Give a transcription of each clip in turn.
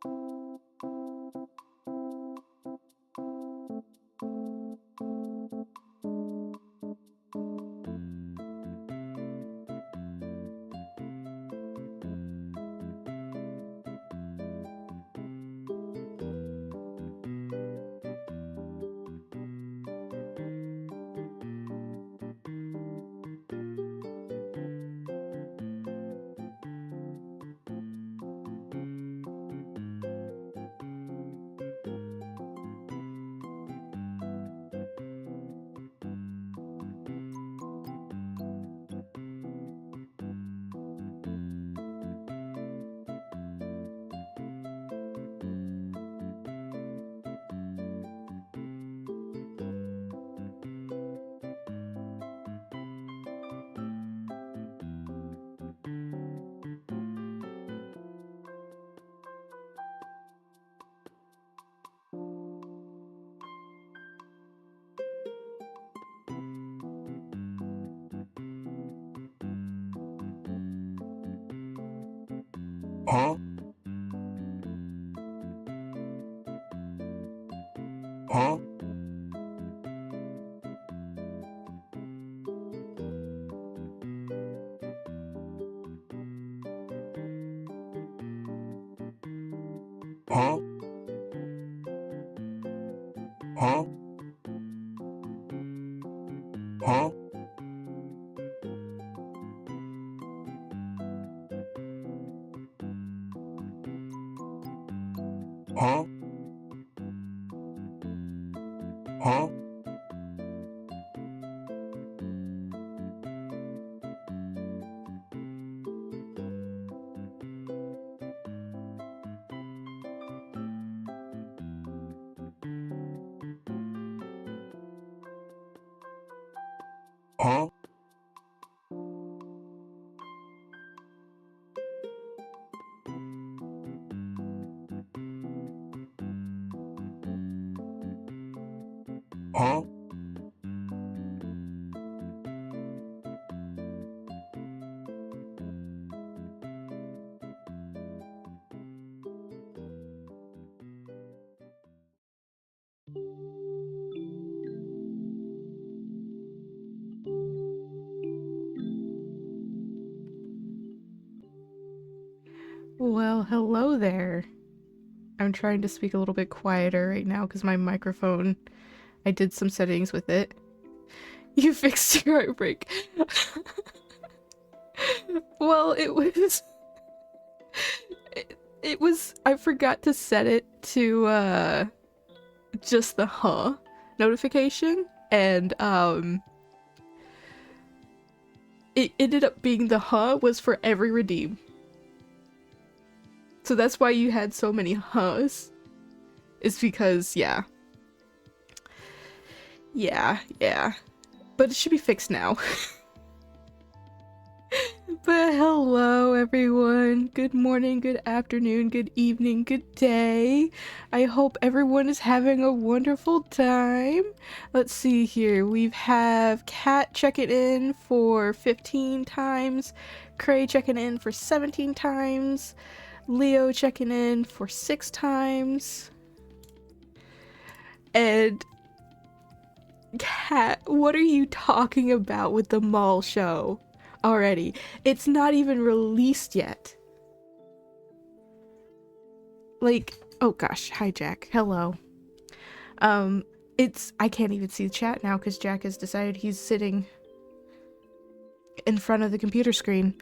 Huh? Huh? Huh? Huh? Huh? Huh? Huh? Huh? Huh? Well, hello there. I'm trying to speak a little bit quieter right now because my microphone, I did some settings with it. You fixed your heartbreak. Well, it was, I forgot to set it to, just the notification, and, it ended up being the was for every redeem. So that's why you had so many It's because, yeah. Yeah. But it should be fixed now. But hello, everyone. Good morning, good afternoon, good evening, good day. I hope everyone is having a wonderful time. Let's see here. We have Kat checking in for 15 times, Cray checking in for 17 times, Leo checking in for 6 times. And Kat, what are you talking about with the mall show already? It's not even released yet. Like, oh gosh, hi Jack. Hello. I can't even see the chat now because Jack has decided he's sitting in front of the computer screen.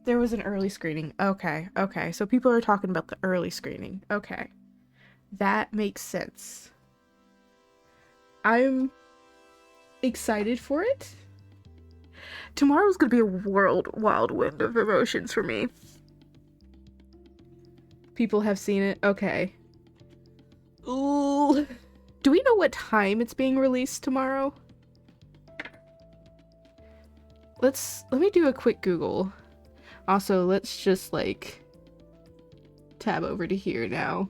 There was an early screening. Okay. So people are talking about the early screening. Okay. That makes sense. I'm excited for it. Tomorrow's gonna be a wild wind of emotions for me. People have seen it. Okay. Ooh. Do we know what time it's being released tomorrow? Let me do a quick Google. Also, let's just like tab over to here now.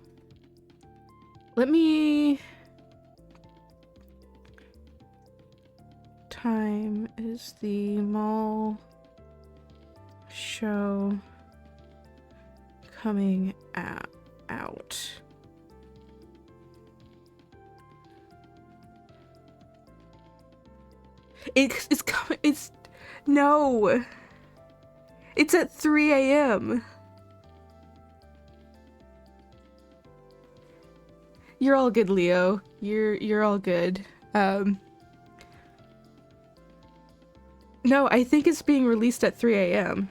Time is the mall show coming out. It's coming. No. It's at 3 a.m. You're all good, Leo. You're all good. No, I think it's being released at 3 a.m.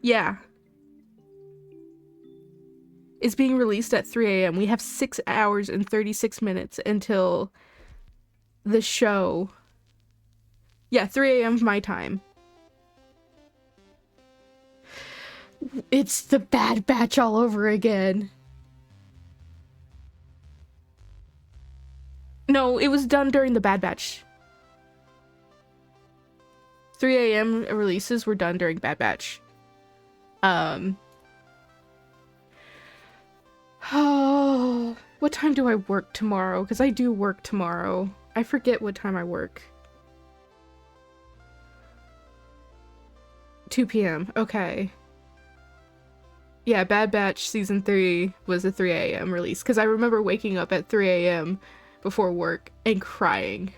Yeah. It's being released at 3 a.m. We have 6 hours and 36 minutes until the show. Yeah, 3 a.m. my time. It's the Bad Batch all over again. No, it was done during the Bad Batch. 3 a.m. releases were done during Bad Batch. Oh, what time do I work tomorrow? Because I do work tomorrow. I forget what time I work. 2 p.m. Okay. Yeah, Bad Batch Season 3 was a 3 a.m. release. Because I remember waking up at 3 a.m. before work and crying.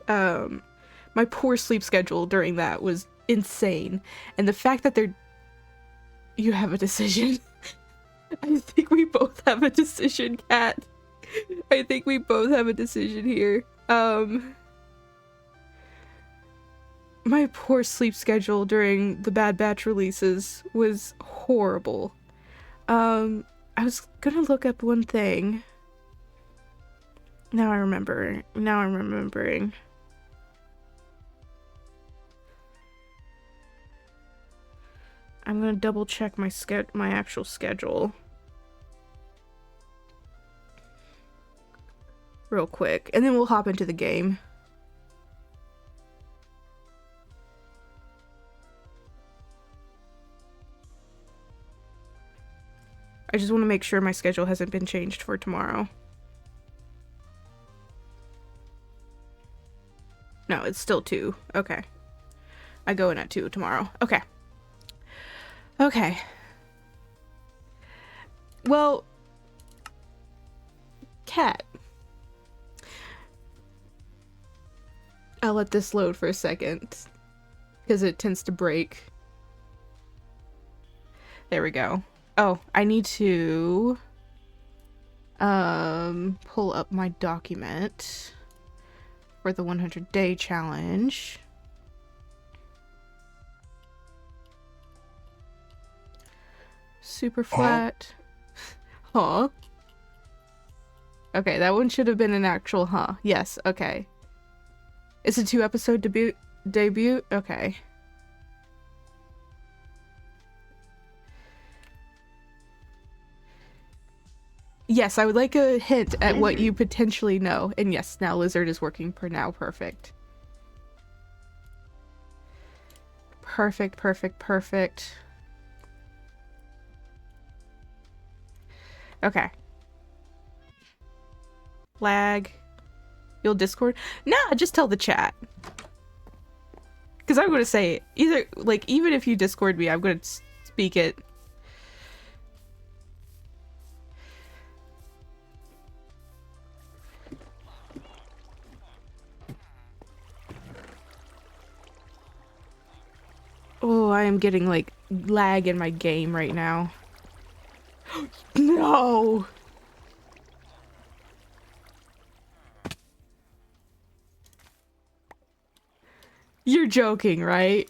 My poor sleep schedule during that was insane. And the fact that you have a decision. I think we both have a decision, Kat. I think we both have a decision here. My poor sleep schedule during the Bad Batch releases was horrible. I was gonna look up one thing. Now I'm remembering. I'm gonna double check my actual schedule real quick, and then we'll hop into the game. I just want to make sure my schedule hasn't been changed for tomorrow. No, it's still 2. Okay. I go in at 2 tomorrow. Okay. Okay. Well, Kat. I'll let this load for a second, because it tends to break. There we go. Oh, I need to pull up my document for the 100-day challenge. Superflat. Huh? Okay, that one should have been an actual huh. Yes, okay. It's a 2-episode debut? Okay. Yes, I would like a hint at what you potentially know. And yes, now Lizard is working per now. Perfect. Perfect. Okay. Lag. You'll Discord? Nah, just tell the chat. Because I'm going to say, even if you Discord me, I'm going to speak it. Oh, I am getting, lag in my game right now. No! You're joking, right?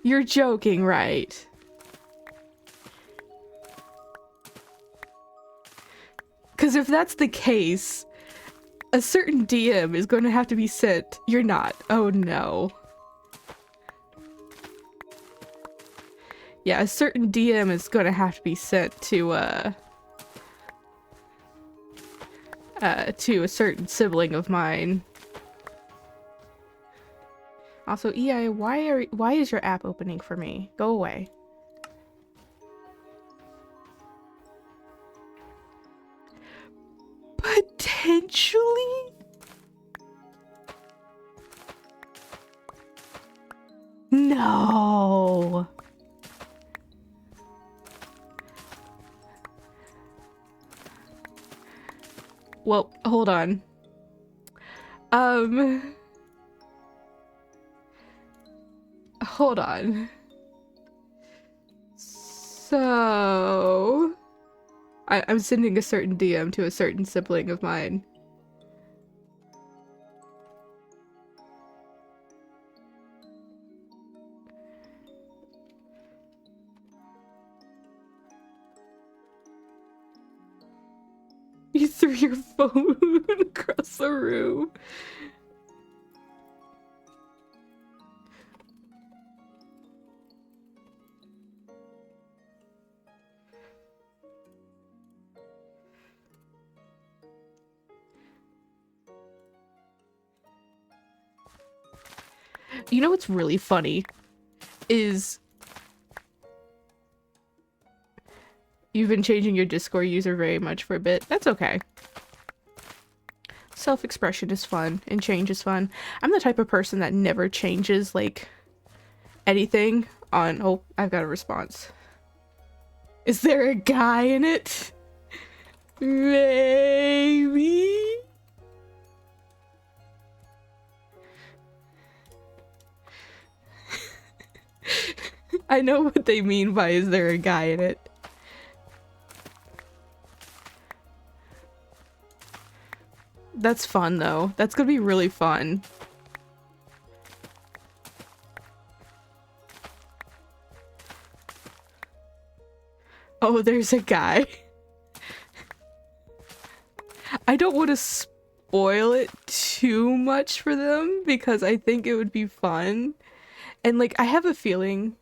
You're joking, right? Because if that's the case, a certain DM is going to have to be sent. You're not. Oh no. Yeah, a certain DM is going to have to be sent to, to a certain sibling of mine. Also, EI, why is your app opening for me? Go away. Potentially? No. Well, hold on. Hold on. So, I'm sending a certain DM to a certain sibling of mine. You threw your phone across the room. You know what's really funny is you've been changing your Discord user very much for a bit. That's okay. Self-expression is fun and change is fun. I'm the type of person that never changes like anything on— oh, I've got a response. Is there a guy in it? Maybe? I know what they mean by is there a guy in it. That's fun though. That's gonna be really fun. Oh, there's a guy. I don't want to spoil it too much for them because I think it would be fun. And like, I have a feeling.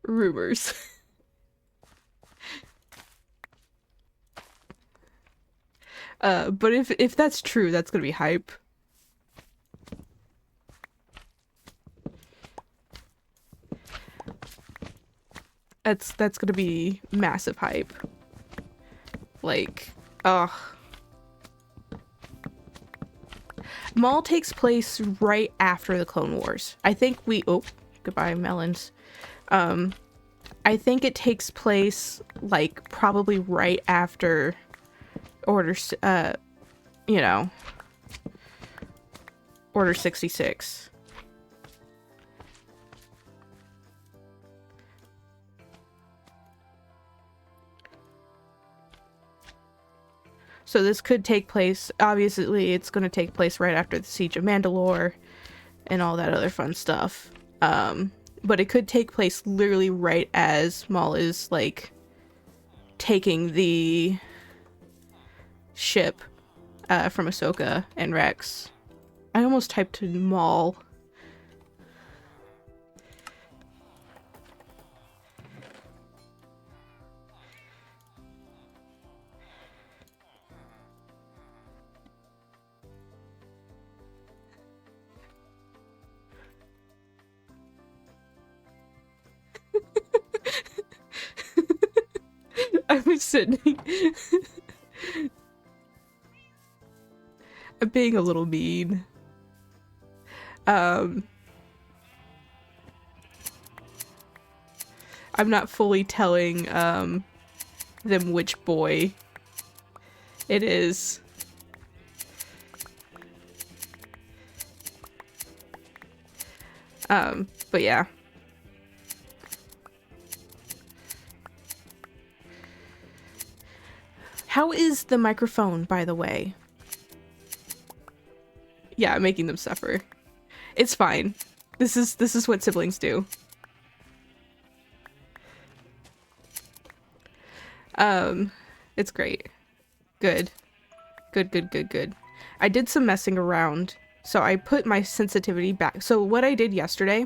Rumors. But if that's true, that's gonna be hype. That's gonna be massive hype. Like, ugh. Maul takes place right after the Clone Wars. I think we— oh, goodbye melons. I think it takes place like probably right after Order, you know, Order 66. So this could take place— obviously it's going to take place right after the Siege of Mandalore and all that other fun stuff. But it could take place literally right as Maul is like taking the ship from Ahsoka and Rex. I almost typed in Maul. I was sitting. I'm being a little mean. I'm not fully telling them which boy it is. But yeah. How is the microphone, by the way? Yeah, I'm making them suffer. It's fine. This is what siblings do. It's great. Good. Good. I did some messing around. So I put my sensitivity back. So what I did yesterday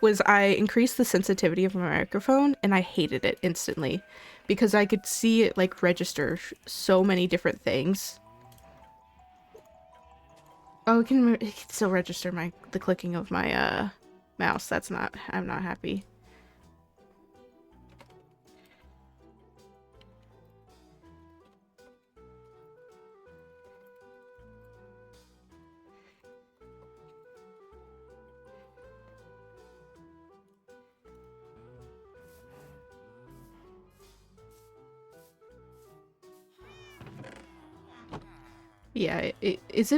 was I increased the sensitivity of my microphone and I hated it instantly because I could see it like register so many different things. Oh, it can still register the clicking of my mouse. I'm not happy. Yeah, it's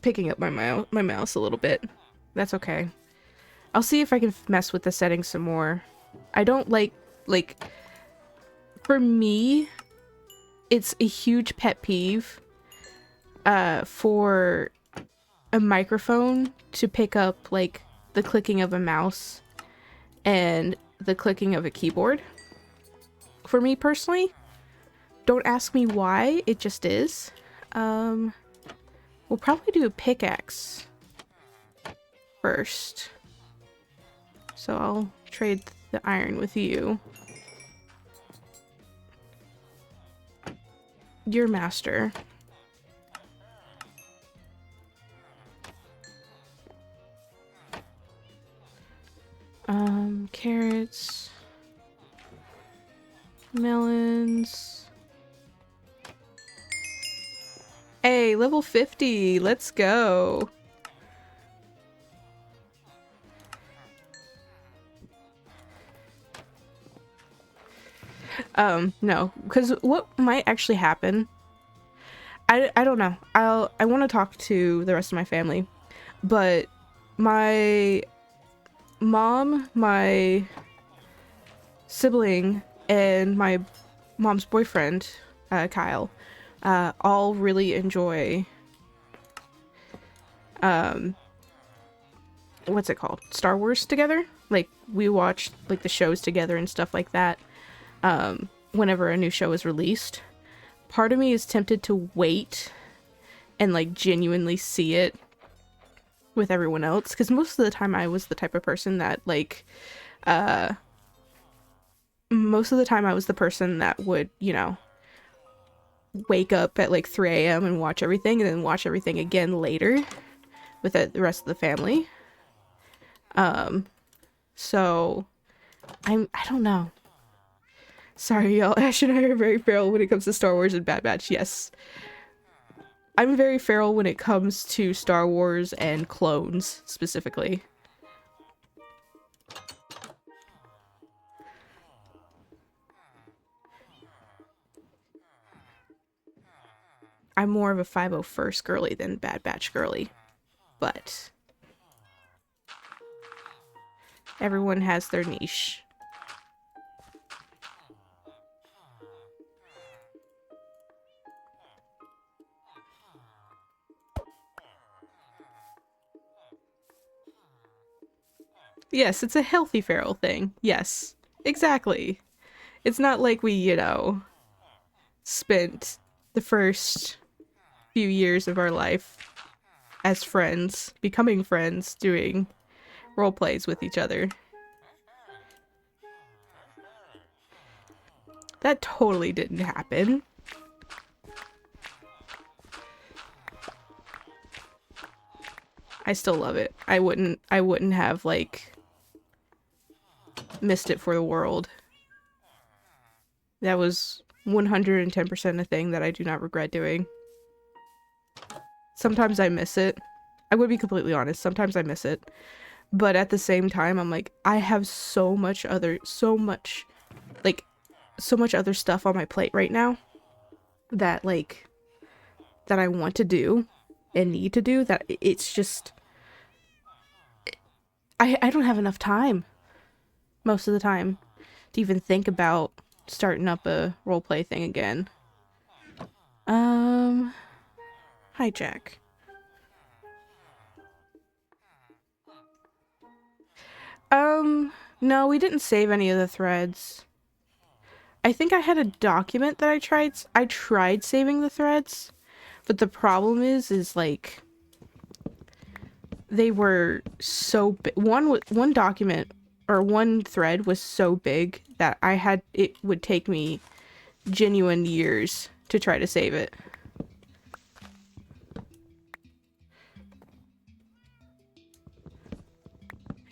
picking up my mouse a little bit. That's okay. I'll see if I can mess with the settings some more. I don't like for me, it's a huge pet peeve for a microphone to pick up like the clicking of a mouse and the clicking of a keyboard. For me personally, don't ask me why, it just is. We'll probably do a pickaxe first. So I'll trade the iron with you. Your master. Carrots. Melons. Hey, level 50! Let's go! No, because what might actually happen, I don't know. I want to talk to the rest of my family, but my mom, my sibling, and my mom's boyfriend, Kyle, all really enjoy, what's it called? Star Wars together? Like, we watch, like, the shows together and stuff like that, whenever a new show is released. Part of me is tempted to wait and, like, genuinely see it with everyone else, because most of the time I was the type of person that, like, most of the time I was the person that would, you know, wake up at like 3 a.m. and watch everything and then watch everything again later with the rest of the family. So I don't know. Sorry, y'all. Ash and I are very feral when it comes to Star Wars and Bad Batch. Yes. I'm very feral when it comes to Star Wars and clones, specifically. I'm more of a 501st girly than Bad Batch girly. But everyone has their niche. Yes, it's a healthy feral thing. Yes, exactly. It's not like we, you know, spent the first few years of our life as friends, becoming friends, doing role plays with each other. That totally didn't happen. I still love it. I wouldn't have, like, missed it for the world. That was 110% a thing that I do not regret doing. Sometimes I miss it. I would be completely honest. Sometimes I miss it. But at the same time, I'm like, I have so much other stuff on my plate right now that, like, that I want to do and need to do, that it's just, I don't have enough time most of the time to even think about starting up a roleplay thing again. Hi, Jack. No, we didn't save any of the threads. I think I had a document that I tried saving the threads, but the problem is like, they were so big. One document or one thread was so big that it would take me genuine years to try to save it.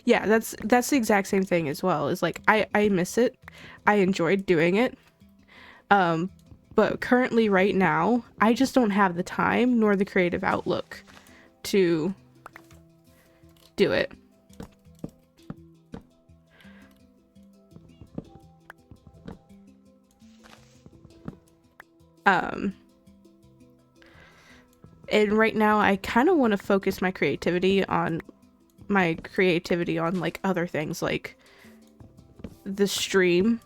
Yeah, that's the exact same thing as well. Is like I miss it. I enjoyed doing it. But currently right now, I just don't have the time nor the creative outlook to do it. And right now I kind of want to focus my creativity on like other things, like the stream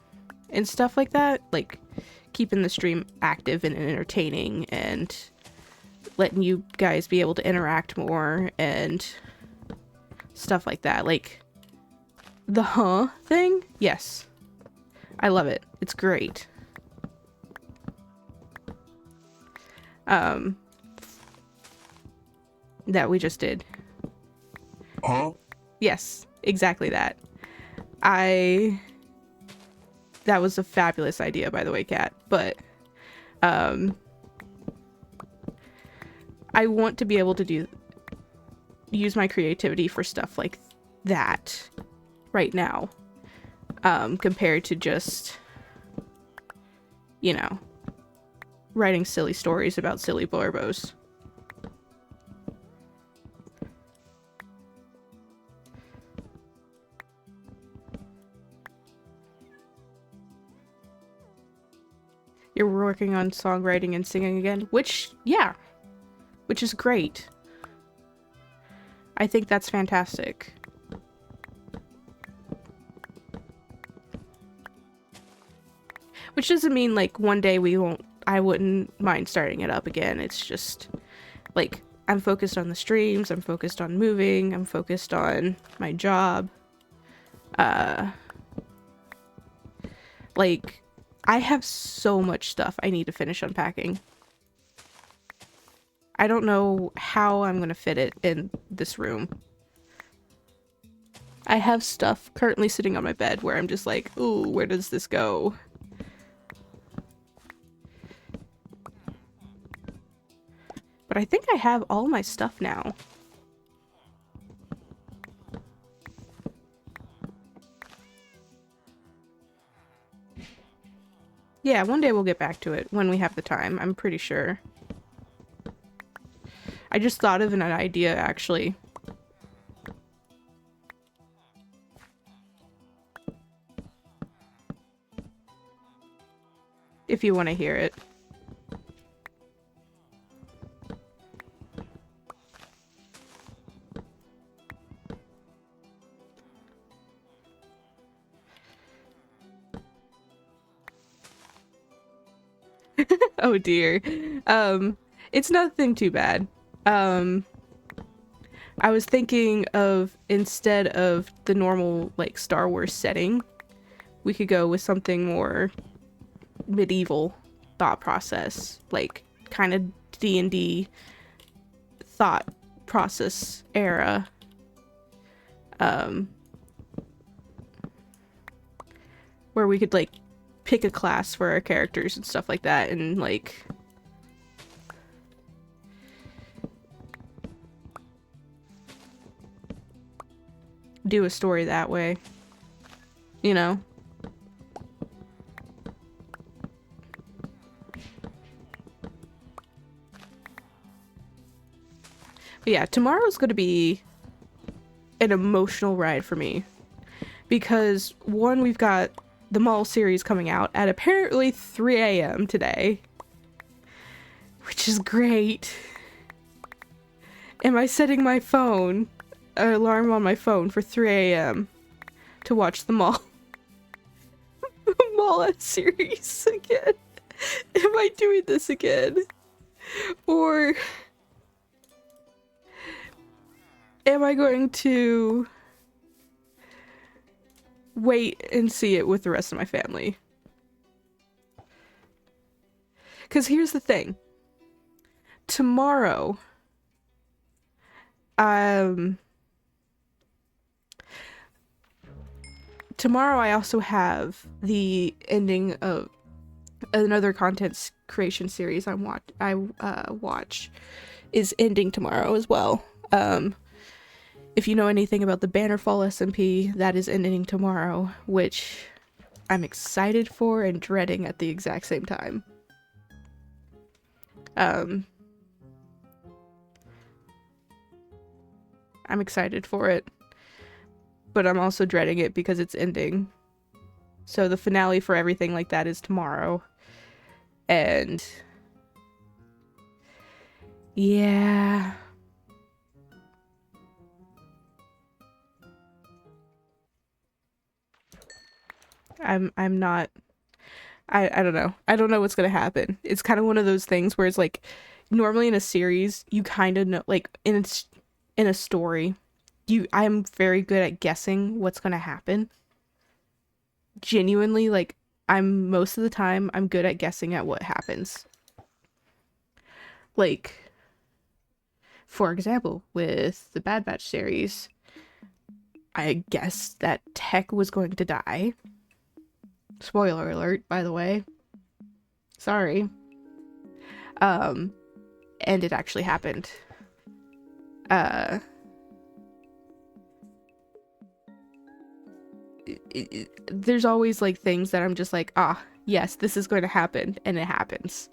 and stuff like that, like keeping the stream active and entertaining and letting you guys be able to interact more and stuff like that. Like the thing, yes, I love it, it's great. That we just did. Huh? Yes, exactly that. That was a fabulous idea, by the way, Kat. But I want to be able to use my creativity for stuff like that right now, compared to just, you know, writing silly stories about silly borbos. You're working on songwriting and singing again, which is great. I think that's fantastic. Which doesn't mean like one day I wouldn't mind starting it up again. It's just like I'm focused on the streams, I'm focused on moving, I'm focused on my job. Like I have so much stuff I need to finish unpacking. I don't know how I'm gonna fit it in this room. I have stuff currently sitting on my bed where I'm just like, ooh, where does this go? But I think I have all my stuff now. Yeah, one day we'll get back to it when we have the time, I'm pretty sure. I just thought of an idea, actually. If you want to hear it. Oh dear. It's nothing too bad. I was thinking of, instead of the normal like Star Wars setting, we could go with something more medieval thought process, like kind of D&D thought process era. Where we could like pick a class for our characters and stuff like that, and like do a story that way, you know? But yeah, tomorrow's gonna be an emotional ride for me. Because, one, we've got the Mall series coming out at apparently 3 a.m. today. Which is great. Am I setting my phone, an alarm on my phone for 3 a.m. to watch the Mall series again? Am I doing this again? Or am I going to wait and see it with the rest of my family? Because here's the thing. Tomorrow, um tomorrow I also have the ending of another content creation series I watch is ending tomorrow as well. If you know anything about the Bannerfall SMP, that is ending tomorrow, which I'm excited for and dreading at the exact same time. I'm excited for it, but I'm also dreading it because it's ending. So the finale for everything like that is tomorrow. And yeah. I'm not I don't know. I don't know what's gonna happen. It's kind of one of those things where it's like normally in a series you kind of know, like in a story, I'm very good at guessing what's gonna happen. Genuinely, like I'm most of the time I'm good at guessing at what happens. Like for example, with the Bad Batch series, I guessed that Tech was going to die. Spoiler alert, by the way. Sorry. And it actually happened. Uh there's always like things that I'm just like, ah, yes, this is going to happen, and it happens.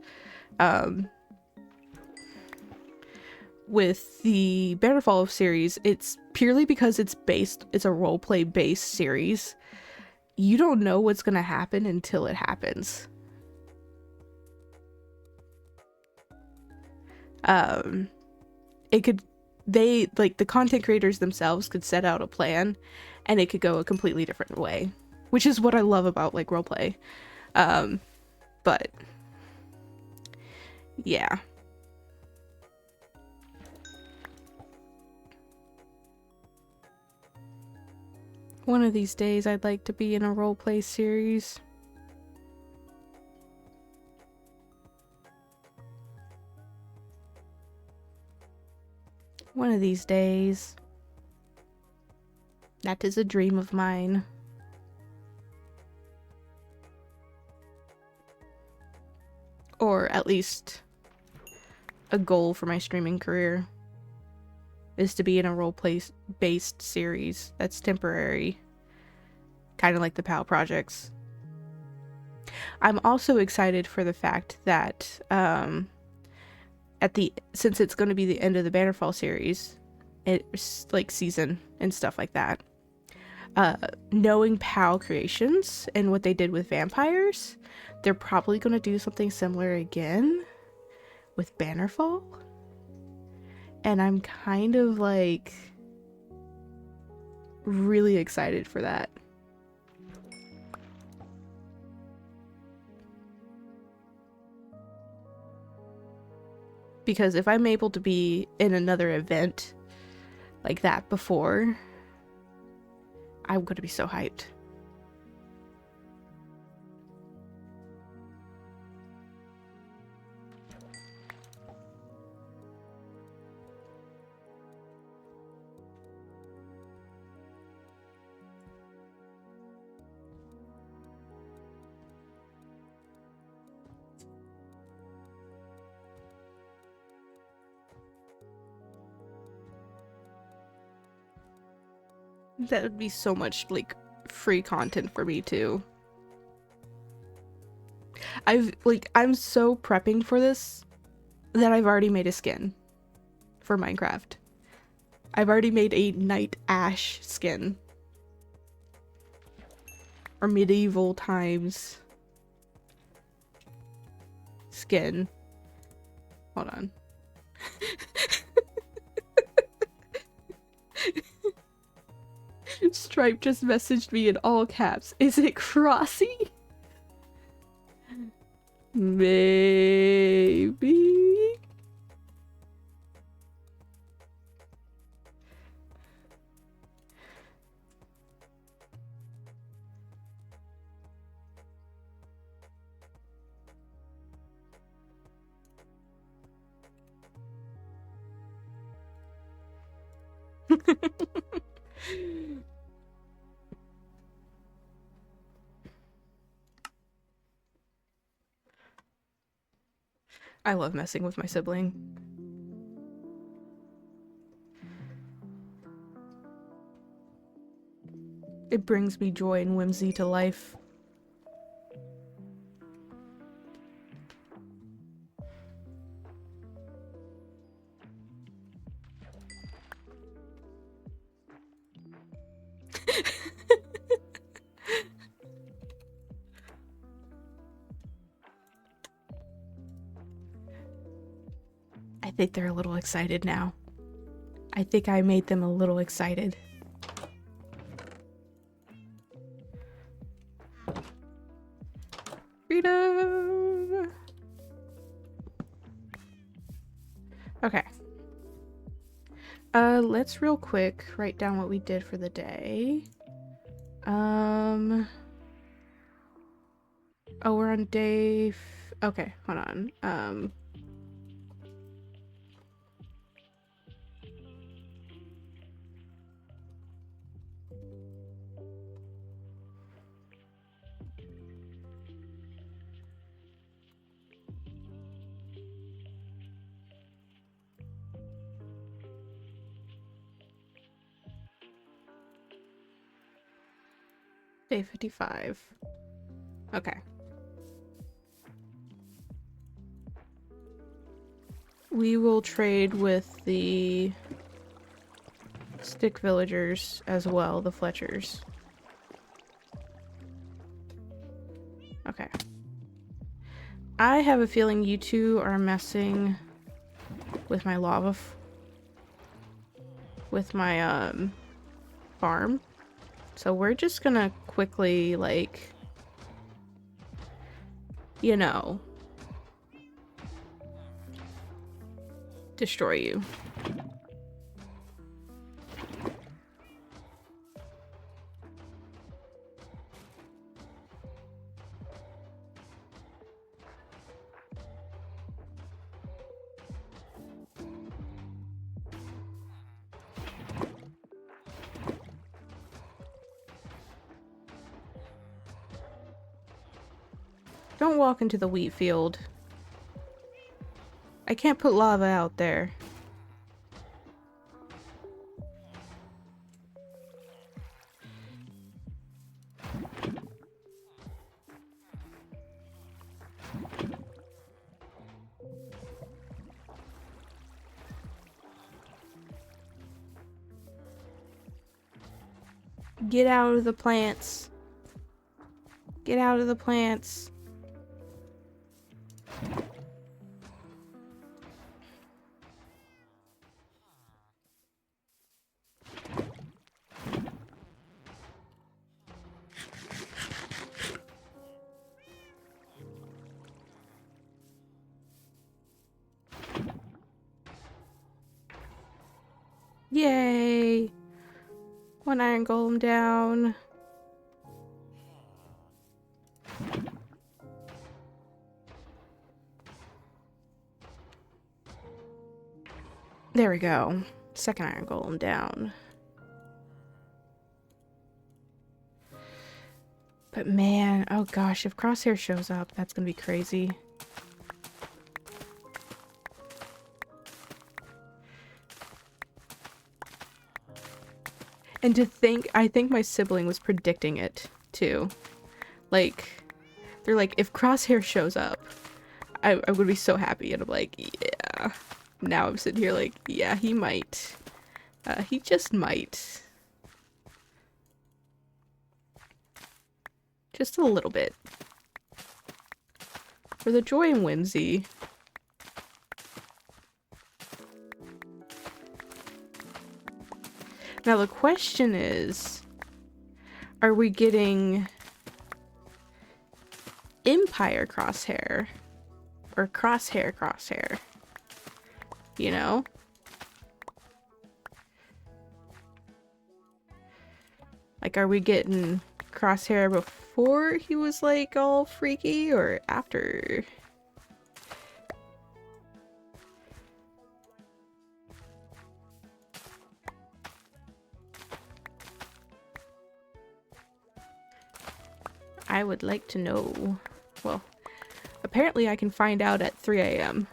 With the Bannerfall series, it's purely because it's a roleplay based series. You don't know what's gonna happen until it happens. It could, the content creators themselves could set out a plan, and it could go a completely different way, which is what I love about like roleplay. But yeah. One of these days I'd like to be in a roleplay series. One of these days. That is a dream of mine. Or at least a goal for my streaming career is to be in a roleplay based series that's temporary. Kind of like the PAL projects. I'm also excited for the fact that since it's going to be the end of the Bannerfall series, it's like season and stuff like that. Knowing PAL Creations and what they did with vampires, they're probably going to do something similar again with Bannerfall. And I'm kind of like really excited for that. Because if I'm able to be in another event like that before, I'm going to be so hyped. That would be so much like free content for me too. I'm so prepping for this that I've already made a skin for Minecraft. I've already made a Night Ash skin. Or medieval times skin. Hold on. Stripe just messaged me in all caps. Is it Crossy? Maybe. I love messing with my sibling. It brings me joy and whimsy to life. I think they're a little excited now. I think I made them a little excited. Freedom! Okay. Let's real quick write down what we did for the day. Oh, we're on day... Okay, hold on. Day 55. Okay. We will trade with the stick villagers as well, the Fletchers. Okay. I have a feeling you two are messing with my with my farm. So we're just gonna quickly, like, you know, destroy you. Don't walk into the wheat field. I can't put lava out there. Get out of the plants. Get out of the plants. Yay! One iron golem down. There we go. Second iron golem down. But man, oh gosh, if Crosshair shows up, that's gonna be crazy. And to think, I think my sibling was predicting it too. Like, they're like, if Crosshair shows up, I would be so happy. And I'm like, yeah. Now I'm sitting here like, yeah, he might. He just might. Just a little bit. For the joy and whimsy. Now the question is, are we getting Empire Crosshair or Crosshair? You know? Like, are we getting Crosshair before he was like all freaky or after? I would like to know. Well, apparently I can find out at 3 a.m.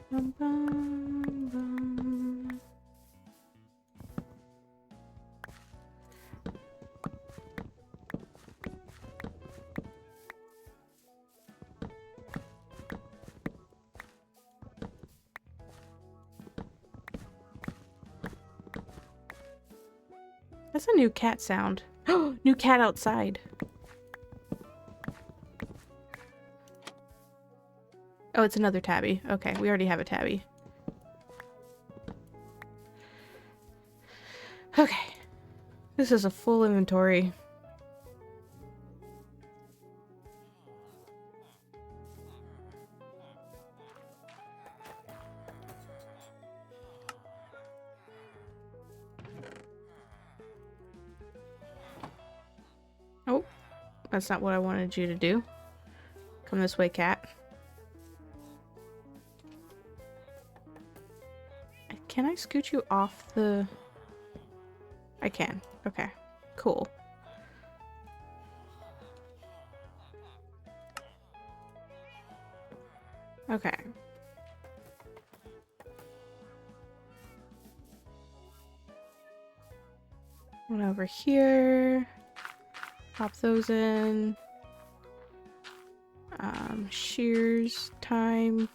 Bum, bum, bum. That's a new cat sound. New cat outside. Oh, it's another tabby. Okay, we already have a tabby. Okay. This is a full inventory. Oh, that's not what I wanted you to do. Come this way, cat. Can I scoot you off the... I can. Okay. Cool. Okay. One over here. Pop those in. Shears time.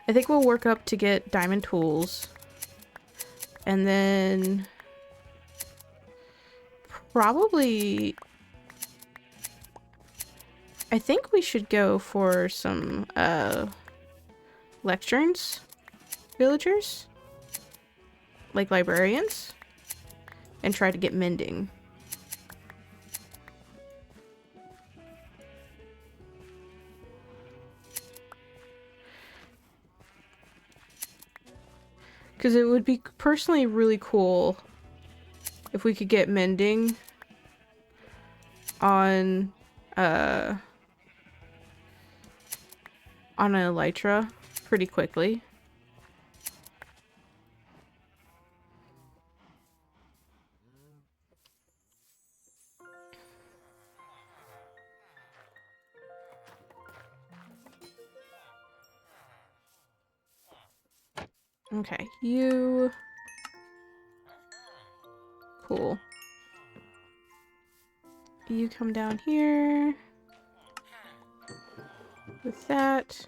I think we'll work up to get diamond tools. And then probably I think we should go for some lecterns, villagers, like librarians, and try to get mending. Because it would be personally really cool if we could get mending on an elytra pretty quickly. Okay, you... Cool. You come down here. With that.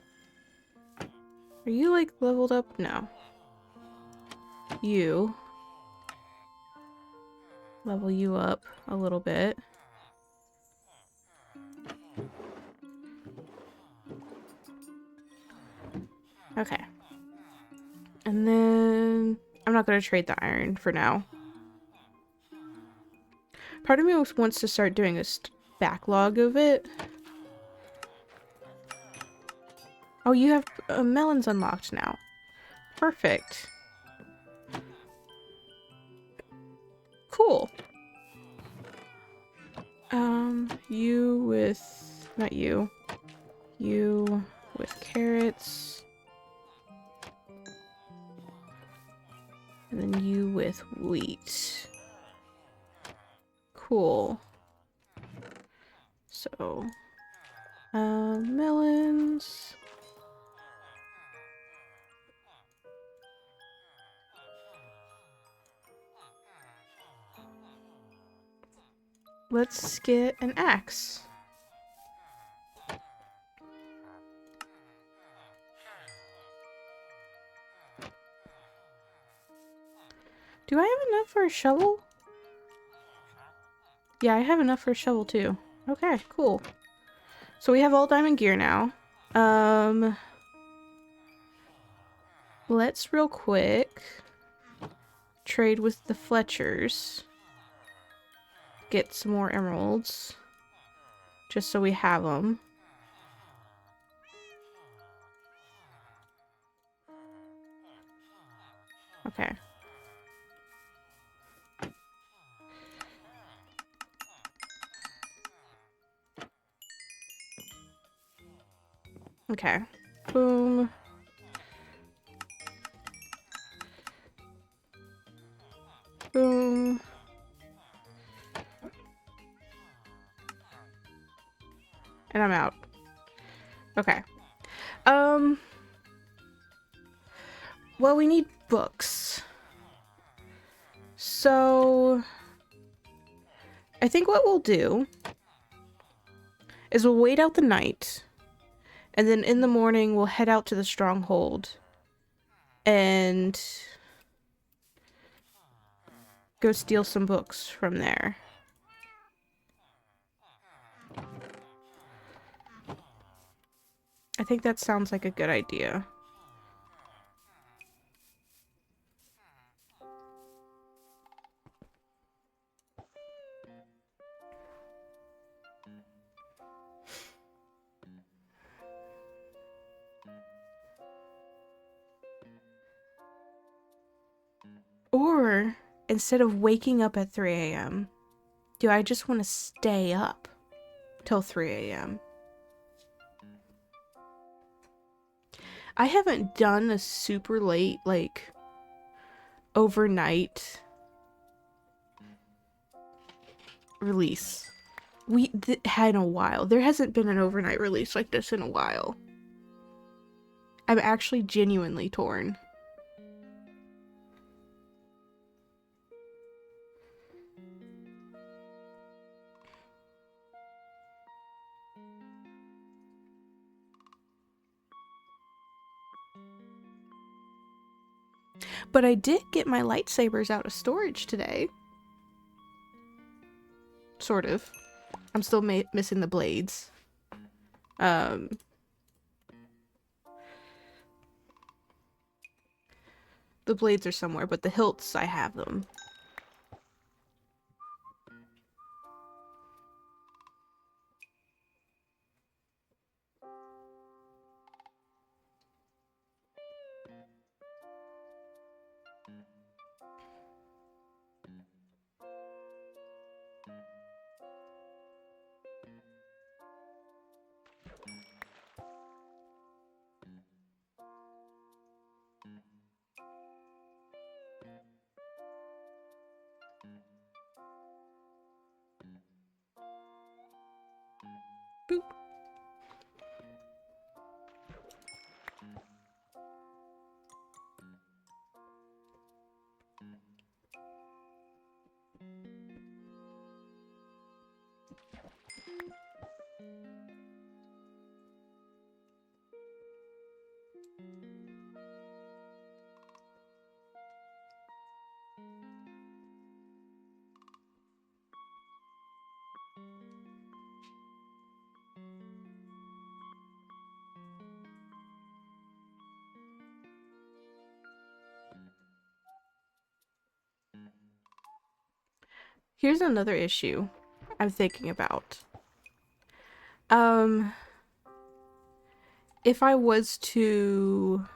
Are you, like, leveled up? No. You. Level you up a little bit. Okay. And then... I'm not going to trade the iron for now. Part of me wants to start doing a backlog of it. Oh, you have melons unlocked now. Perfect. Cool. You with... Not you. You with carrots. And then you with wheat. Cool. So, melons. Let's get an axe. Do I have enough for a shovel? Yeah, I have enough for a shovel too. Okay, cool. So we have all diamond gear now. Let's real quick trade with the Fletchers. Get some more emeralds. Just so we have them. Okay. Boom. Boom. And I'm out. Okay. Well, we need books. So I think what we'll do is we'll wait out the night, and then in the morning we'll head out to the stronghold and go steal some books from there. I think that sounds like a good idea. Or, instead of waking up at 3 a.m., do I just want to stay up till 3 a.m.? I haven't done a super late, like, overnight release. We had in a while. There hasn't been an overnight release like this in a while. I'm actually genuinely torn. But I did get my lightsabers out of storage today. Sort of. I'm still missing the blades. The blades are somewhere, but the hilts, I have them. Boop. Here's another issue I'm thinking about. If I was to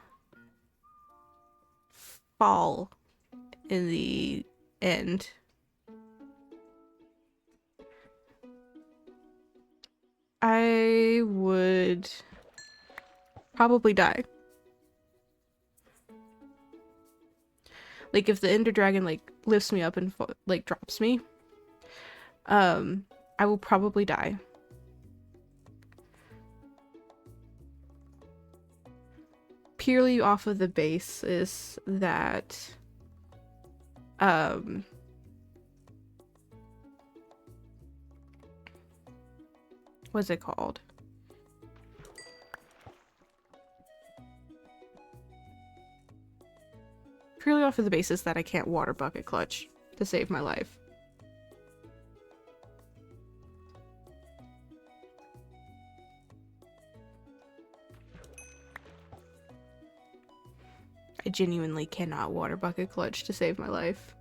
fall in the end, I would probably die. Like, if the Ender Dragon, like, lifts me up and, like, drops me, I will probably die. Purely off of the basis that, what's it called? Purely off of the basis that I can't water bucket clutch to save my life. I genuinely cannot water bucket clutch to save my life.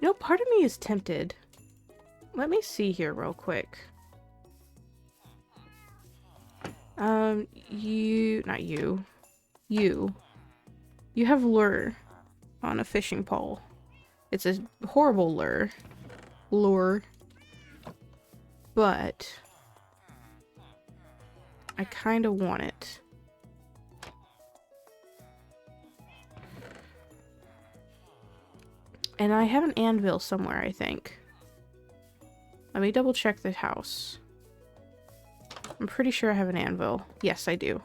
You know, part of me is tempted. Let me see here real quick. Not you. You. You have lure on a fishing pole. It's a horrible lure. But I kind of want it. And I have an anvil somewhere, I think. Let me double check the house. I'm pretty sure I have an anvil. Yes, I do.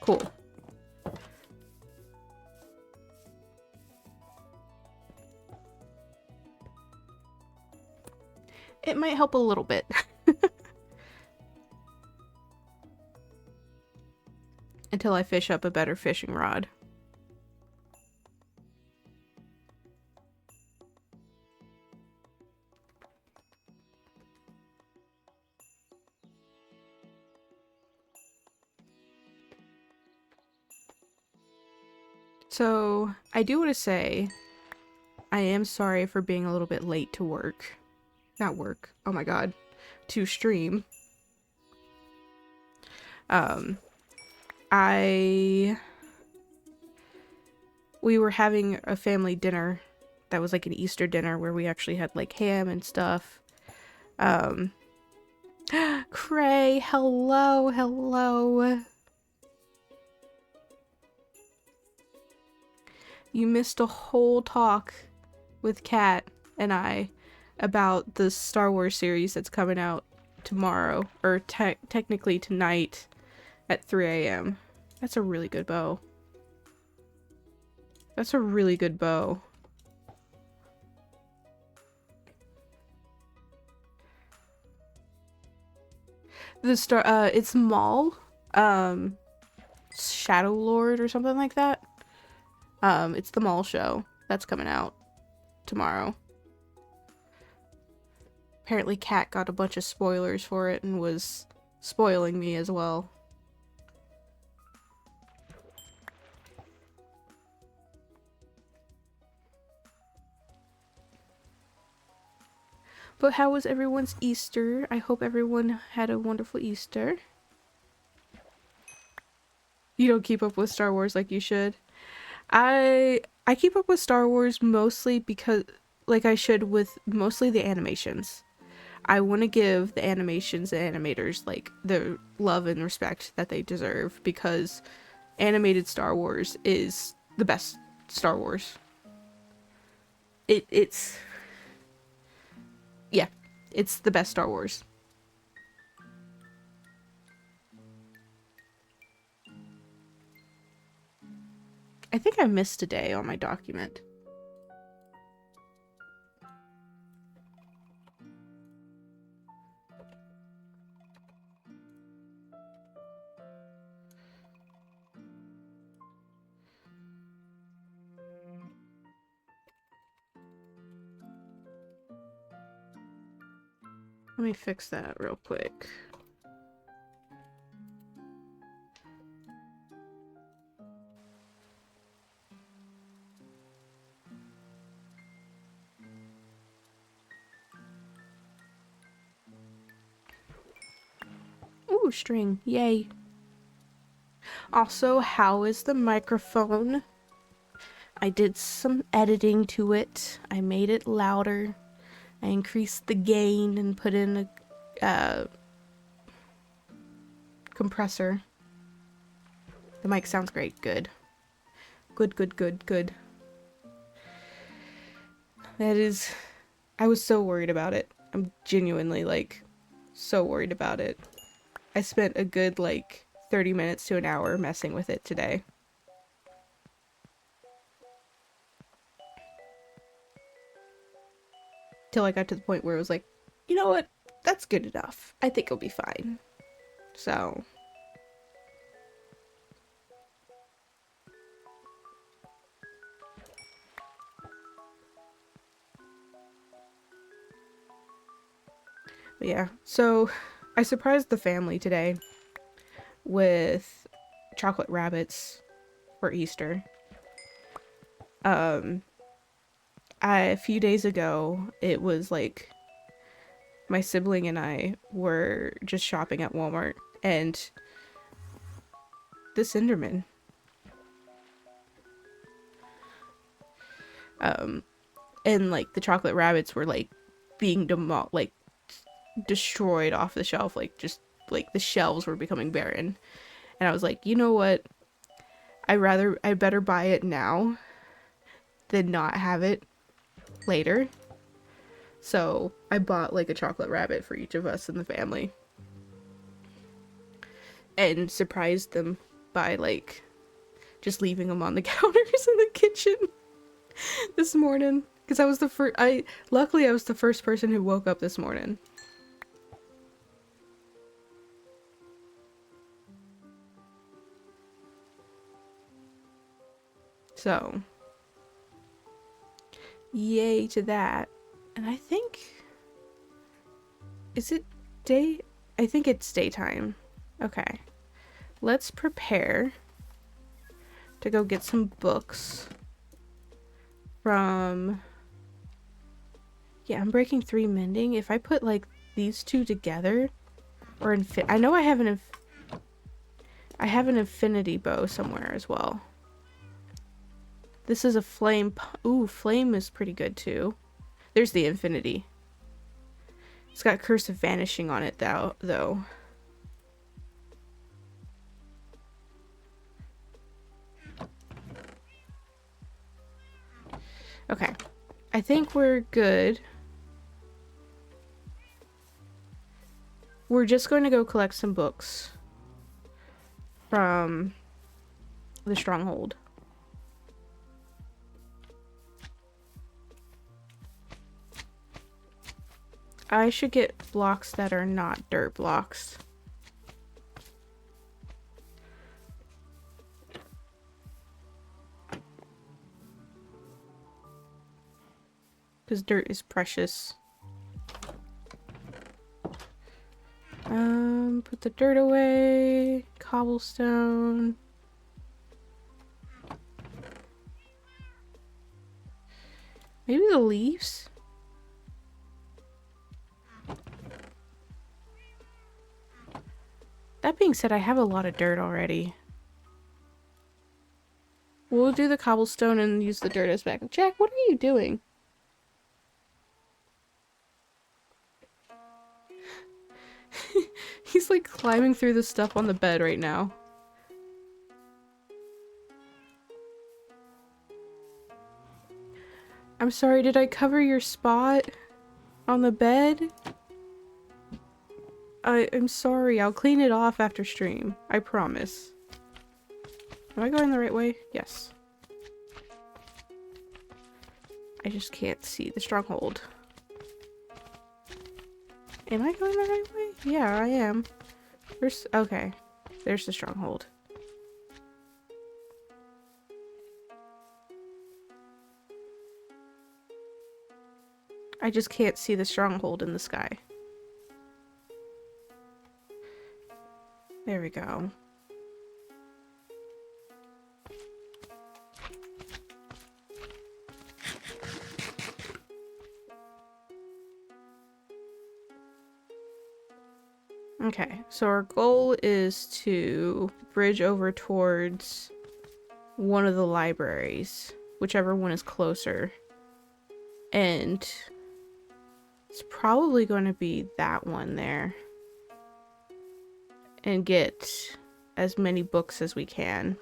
Cool. It might help a little bit. Until I fish up a better fishing rod. So, I do want to say, I am sorry for being a little bit late to work. Not work. Oh my god. To stream. We were having a family dinner that was like an Easter dinner where we actually had like ham and stuff. Cray, hello. You missed a whole talk with Kat and I about the Star Wars series that's coming out tomorrow, or technically tonight at 3 a.m. That's a really good bow. That's a really good bow. It's Maul, Shadow Lord or something like that. It's the Maul show that's coming out tomorrow. Apparently Kat got a bunch of spoilers for it and was spoiling me as well. But how was everyone's Easter? I hope everyone had a wonderful Easter. You don't keep up with Star Wars like you should. I keep up with Star Wars mostly because, like I should with mostly the animations. I want to give the animations and animators like the love and respect that they deserve, because animated Star Wars is the best Star Wars. It's the best Star Wars. I think I missed a day on my document. Let me fix that real quick. Ooh, string. Yay. Also, how is the microphone? I did some editing to it. I made it louder. I increased the gain and put in a compressor. The mic sounds great. Good. Good. That is... I was so worried about it. I'm genuinely, like, so worried about it. I spent a good, like, 30 minutes to an hour messing with it today. Till I got to the point where it was like, you know what? That's good enough. I think it'll be fine. So... But yeah, so I surprised the family today with chocolate rabbits for Easter. A few days ago, it was like my sibling and I were just shopping at Walmart, and this Enderman. And like the chocolate rabbits were like being destroyed off the shelf, like just like the shelves were becoming barren. And I was like, you know what? I better buy it now than not have it later. So I bought like a chocolate rabbit for each of us in the family. And surprised them by like just leaving them on the counters in the kitchen this morning. Because I was the first, luckily I was the first person who woke up this morning. So, yay to that. And I think, is it day? I think it's daytime. Okay. Let's prepare to go get some books from, yeah, I'm breaking 3 mending. If I put like these two together, or I know I have an infinity bow somewhere as well. This is a flame. Ooh, flame is pretty good too. There's the infinity. It's got Curse of Vanishing on it though. Okay. I think we're good. We're just going to go collect some books from the stronghold. I should get blocks that are not dirt blocks. Because dirt is precious. Put the dirt away. Cobblestone. Maybe the leaves? That being said, I have a lot of dirt already. We'll do the cobblestone and use the dirt as backup. Jack, what are you doing? He's like climbing through the stuff on the bed right now. I'm sorry, did I cover your spot on the bed? I'm sorry, I'll clean it off after stream. I promise. Am I going the right way? Yes. I just can't see the stronghold. Am I going the right way? Yeah, I am. Okay. There's the stronghold. I just can't see the stronghold in the sky. There we go. Okay, so our goal is to bridge over towards one of the libraries, whichever one is closer. And it's probably going to be that one there. And get as many books as we can.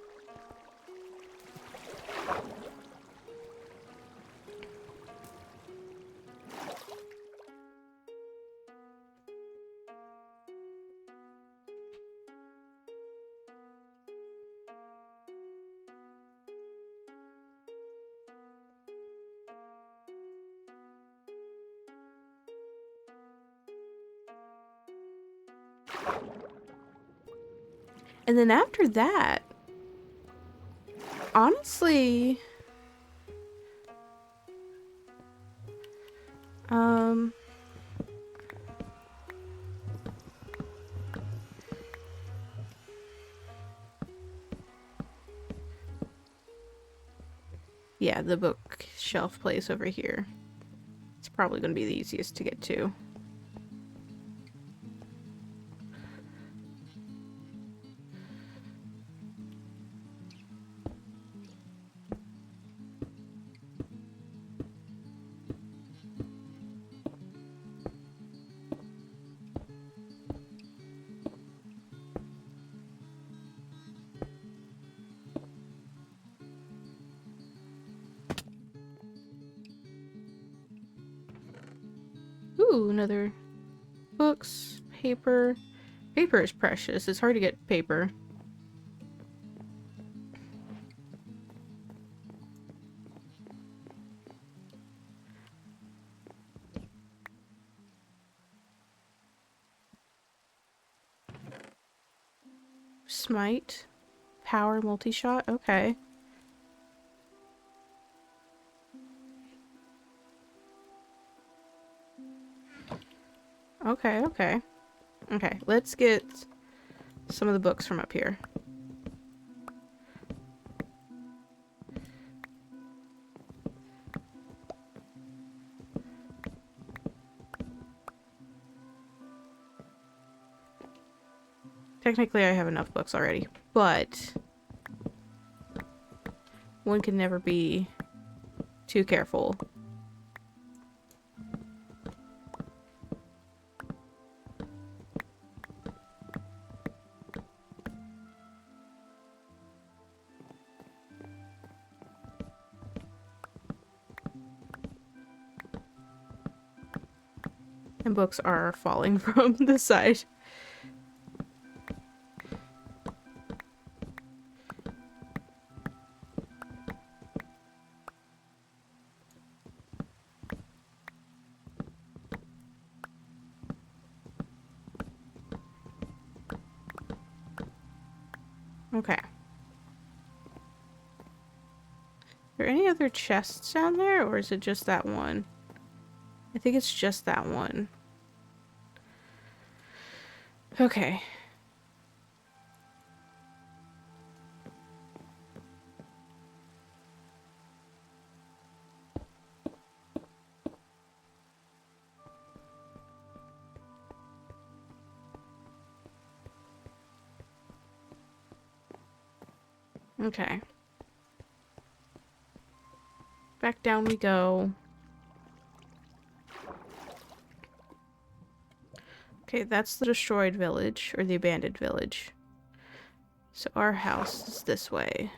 And then after that, honestly, yeah, the bookshelf place over here. It's probably going to be the easiest to get to. Ooh, another books, paper. Paper is precious. It's hard to get paper. Smite. Power multi-shot. Okay. Okay, okay. Okay, let's get some of the books from up here. Technically, I have enough books already, but one can never be too careful. And books are falling from the side. Okay. Are there any other chests down there, or is it just that one? I think it's just that one. Okay. Okay. Back down we go. Okay, that's the destroyed village, or the abandoned village. So our house is this way.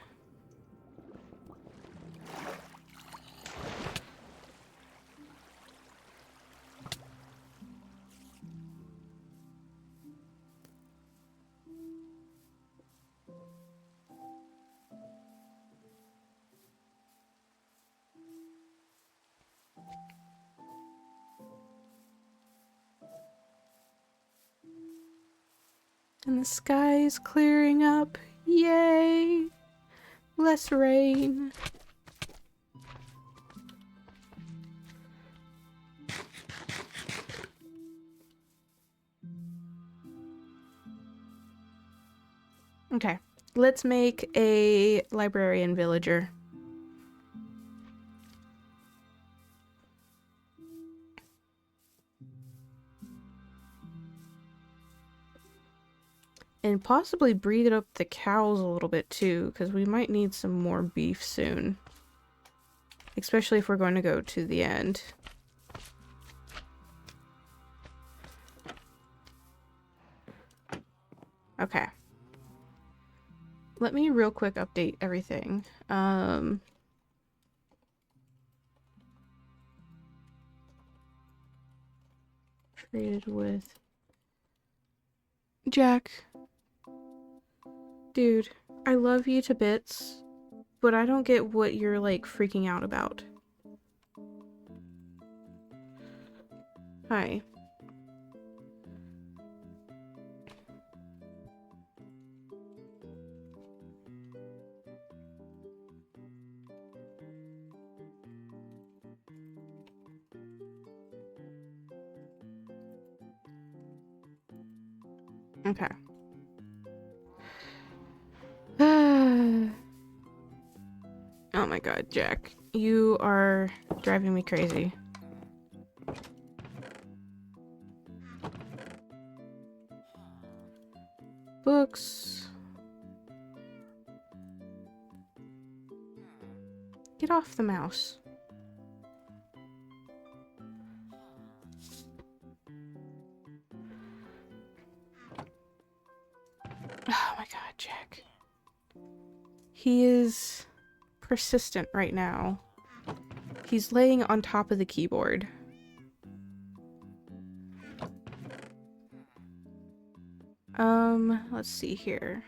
And the sky is clearing up. Yay! Less rain. Okay, let's make a librarian villager. And possibly breed up the cows a little bit too, because we might need some more beef soon. Especially if we're going to go to the end. Okay. Let me real quick update everything. Traded with Jack. Dude, I love you to bits, but I don't get what you're like freaking out about. Hi. Okay. Oh my god, Jack. You are driving me crazy. Books. Get off the mouse. Oh my god, Jack. He is persistent right now. He's laying on top of the keyboard. Let's see here.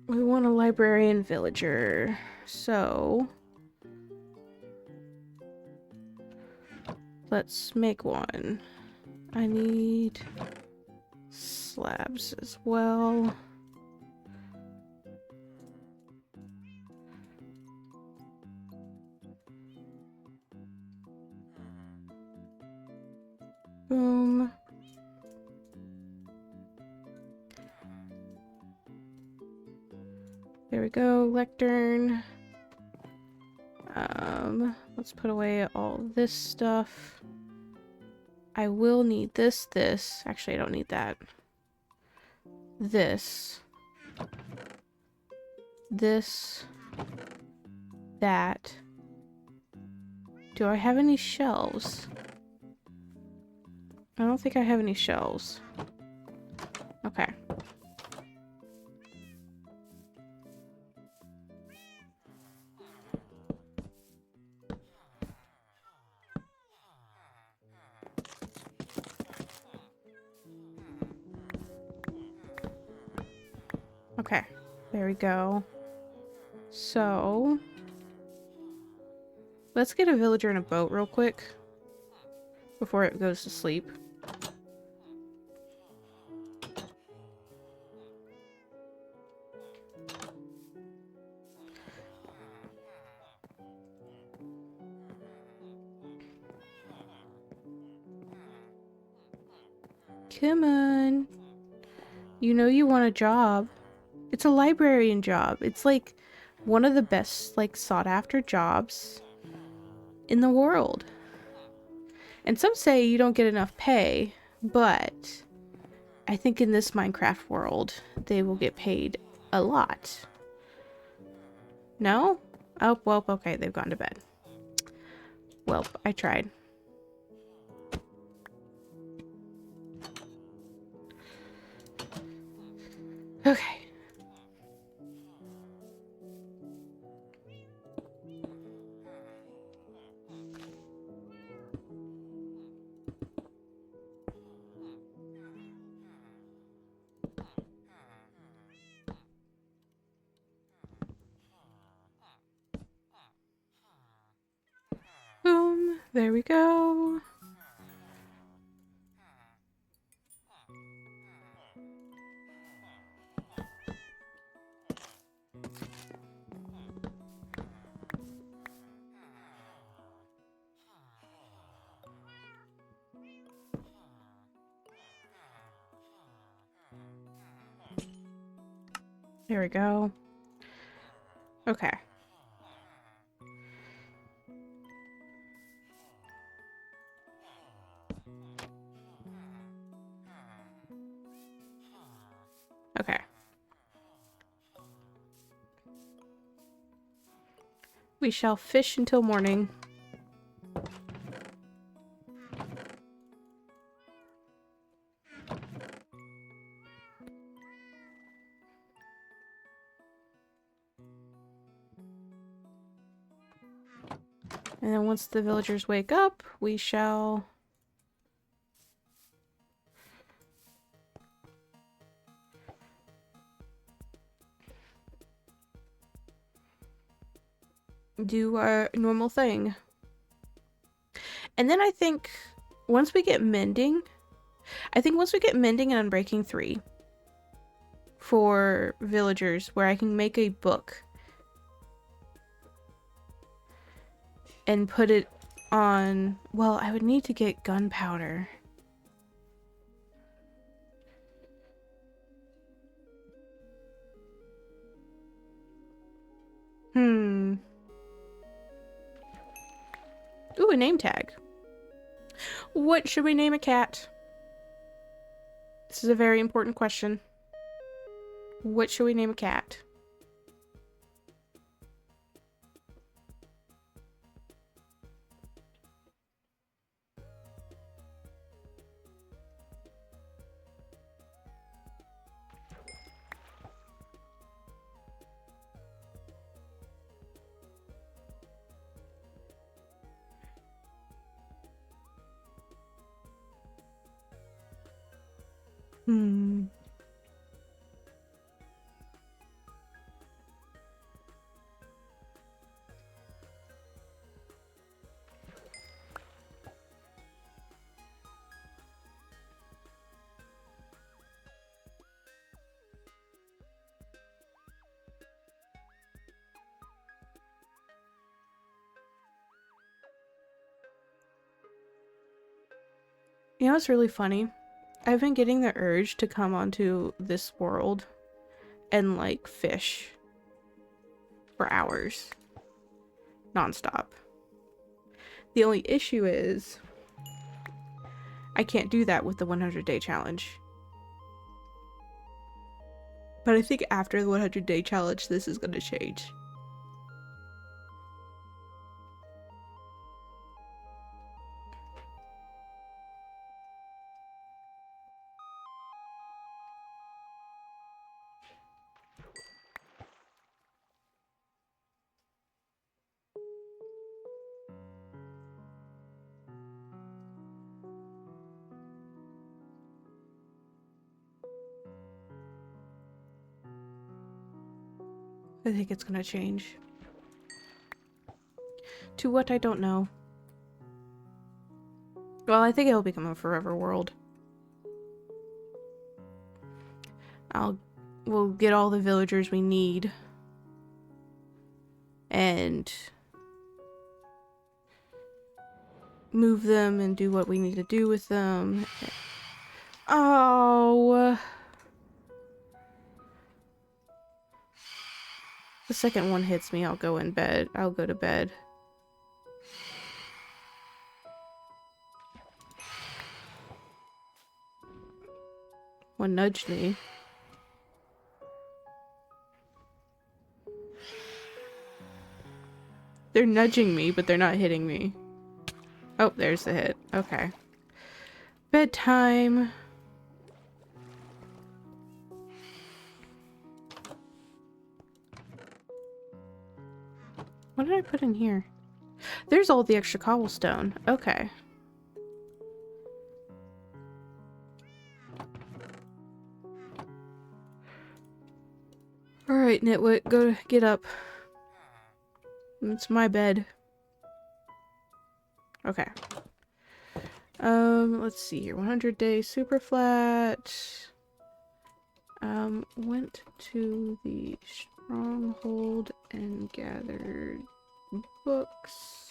We want a librarian villager, so let's make one. I need slabs as well. Boom. There we go, lectern. Let's put away all this stuff. I will need this. Actually, I don't need that. This. That. Do I have any shelves? I don't think I have any shelves. Okay. Okay, there we go. So, let's get a villager in a boat real quick before it goes to sleep. Come on. You know you want a job. It's a librarian job. It's like one of the best, like, sought after jobs in the world. And some say you don't get enough pay, but I think in this Minecraft world, they will get paid a lot. No? Oh, well, okay, they've gone to bed. Well, I tried. Okay. Boom. There we go. There we go. Okay. Okay. We shall fish until morning. And then once the villagers wake up, we shall... do our normal thing. And then I think once we get Mending, and Unbreaking 3 for villagers, where I can make a book and put it on... Well, I would need to get gunpowder. Ooh, a name tag. What should we name a cat? This is a very important question. What should we name a cat? Hmm. You know what's really funny? I've been getting the urge to come onto this world and like fish for hours. Nonstop. The only issue is I can't do that with the 100-day challenge. But I think after the 100-day challenge, this is gonna change. I think it's gonna change. To what I don't know. Well, I think it'll become a forever world. We'll get all the villagers we need. And move them and do what we need to do with them. Oh. The second one hits me, I'll go in bed. I'll go to bed. One nudged me. They're nudging me, but they're not hitting me. Oh, there's the hit. Okay. Bedtime. What did I put in here? There's all the extra cobblestone. Okay. Alright, Nitwit, go get up. It's my bed. Okay. Let's see here. 100-day Superflat. Went to the stronghold and gathered books.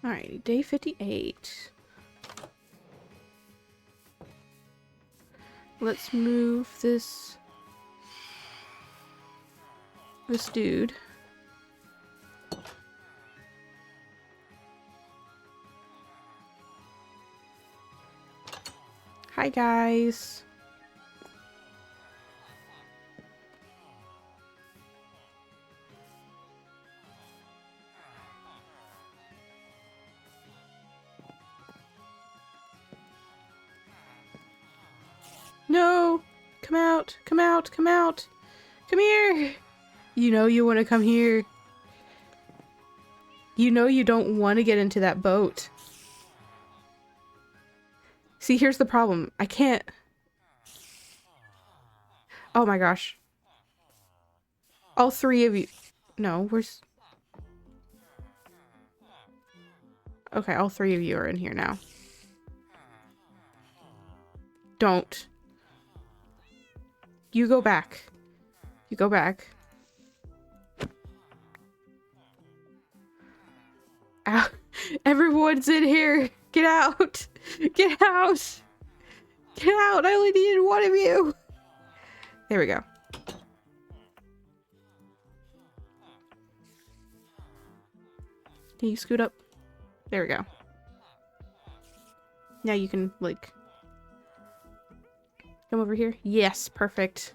Alrighty, day 58. Let's move this dude. Hi guys. No! Come out! Come out! Come out! Come here! You know you want to come here. You know you don't want to get into that boat. See, here's the problem. I can't... Oh my gosh. All three of you... No, where's... Okay, all three of you are in here now. Don't. You go back. You go back. Ow. Everyone's in here. Get out. Get out. Get out. I only needed one of you. There we go. Can you scoot up? There we go. Now you can, like... Come over here. Yes, perfect.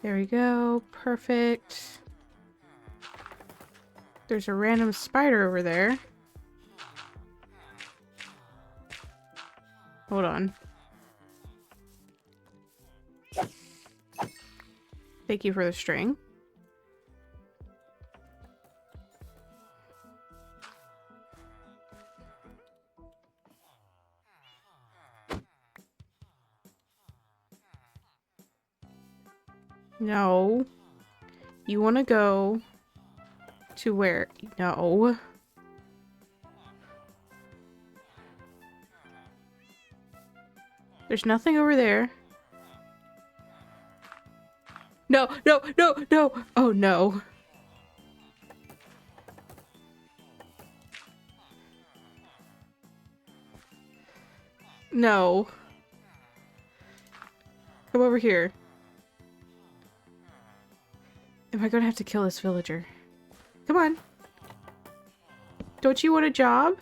There we go. Perfect. There's a random spider over there. Hold on. Thank you for the string. No. You want to go to where? No. There's nothing over there. No, no, no, no. Oh, no. No. Come over here. Am I gonna have to kill this villager? Come on. Don't you want a job?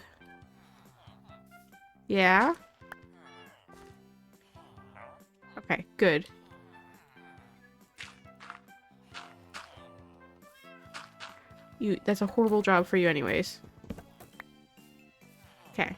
Yeah? Okay, good. That's a horrible job for you anyways. Okay.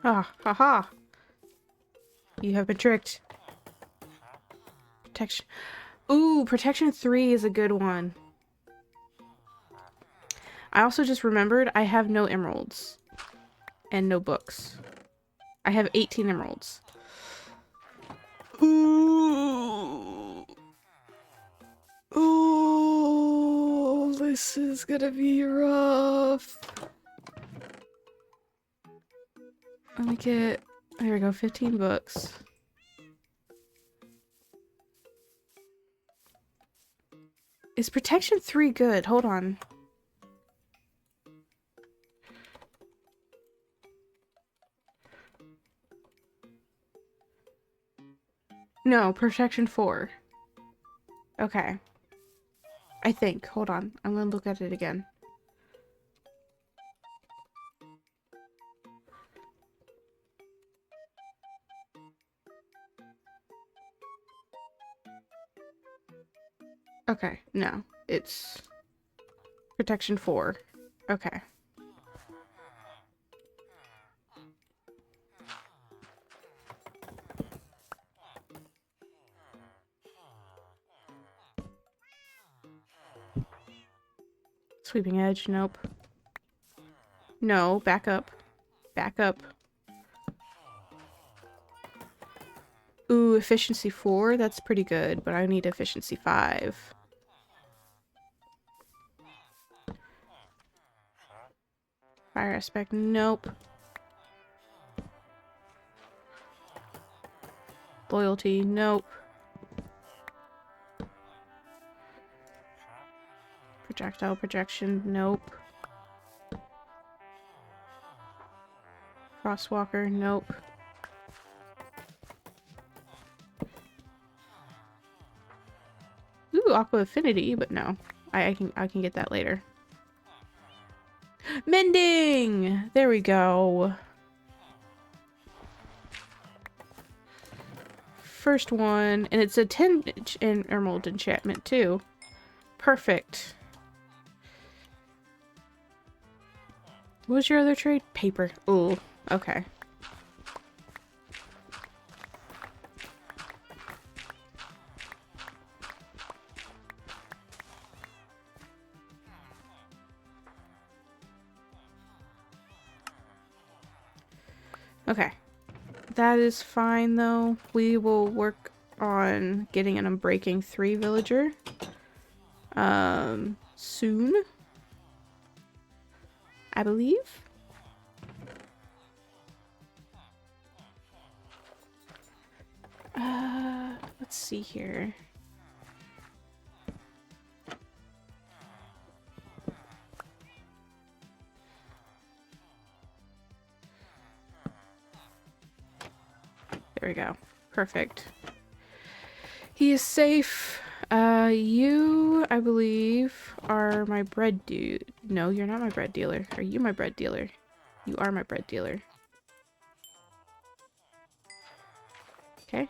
Ah, haha. You have been tricked. Protection. Ooh, protection 3 is a good one. I also just remembered I have no emeralds. And no books. I have 18 emeralds. Ooh. Ooh, this is gonna be rough. Let me get... There we go, 15 books. Is protection 3 good? Hold on. No, protection 4. Okay. I think. Hold on. I'm gonna look at it again. Okay, no. It's protection 4. Okay. Sweeping edge, nope. No, back up. Back up. Ooh, efficiency 4? That's pretty good, but I need efficiency 5. Fire aspect, nope. Loyalty, nope. Projectile projection, nope. Frostwalker, nope. Ooh, Aqua Affinity, but no. I can get that later. Mending! There we go. First one, and it's a 10 emerald enchantment too. Perfect. What was your other trade? Paper. Ooh, okay. Okay. That is fine though. We will work on getting an Unbreaking 3 villager. Soon. I believe. Let's see here. There we go. Perfect. He is safe. You, I believe, are my bread dude. No, you're not my bread dealer. Are you my bread dealer? You are my bread dealer. Okay.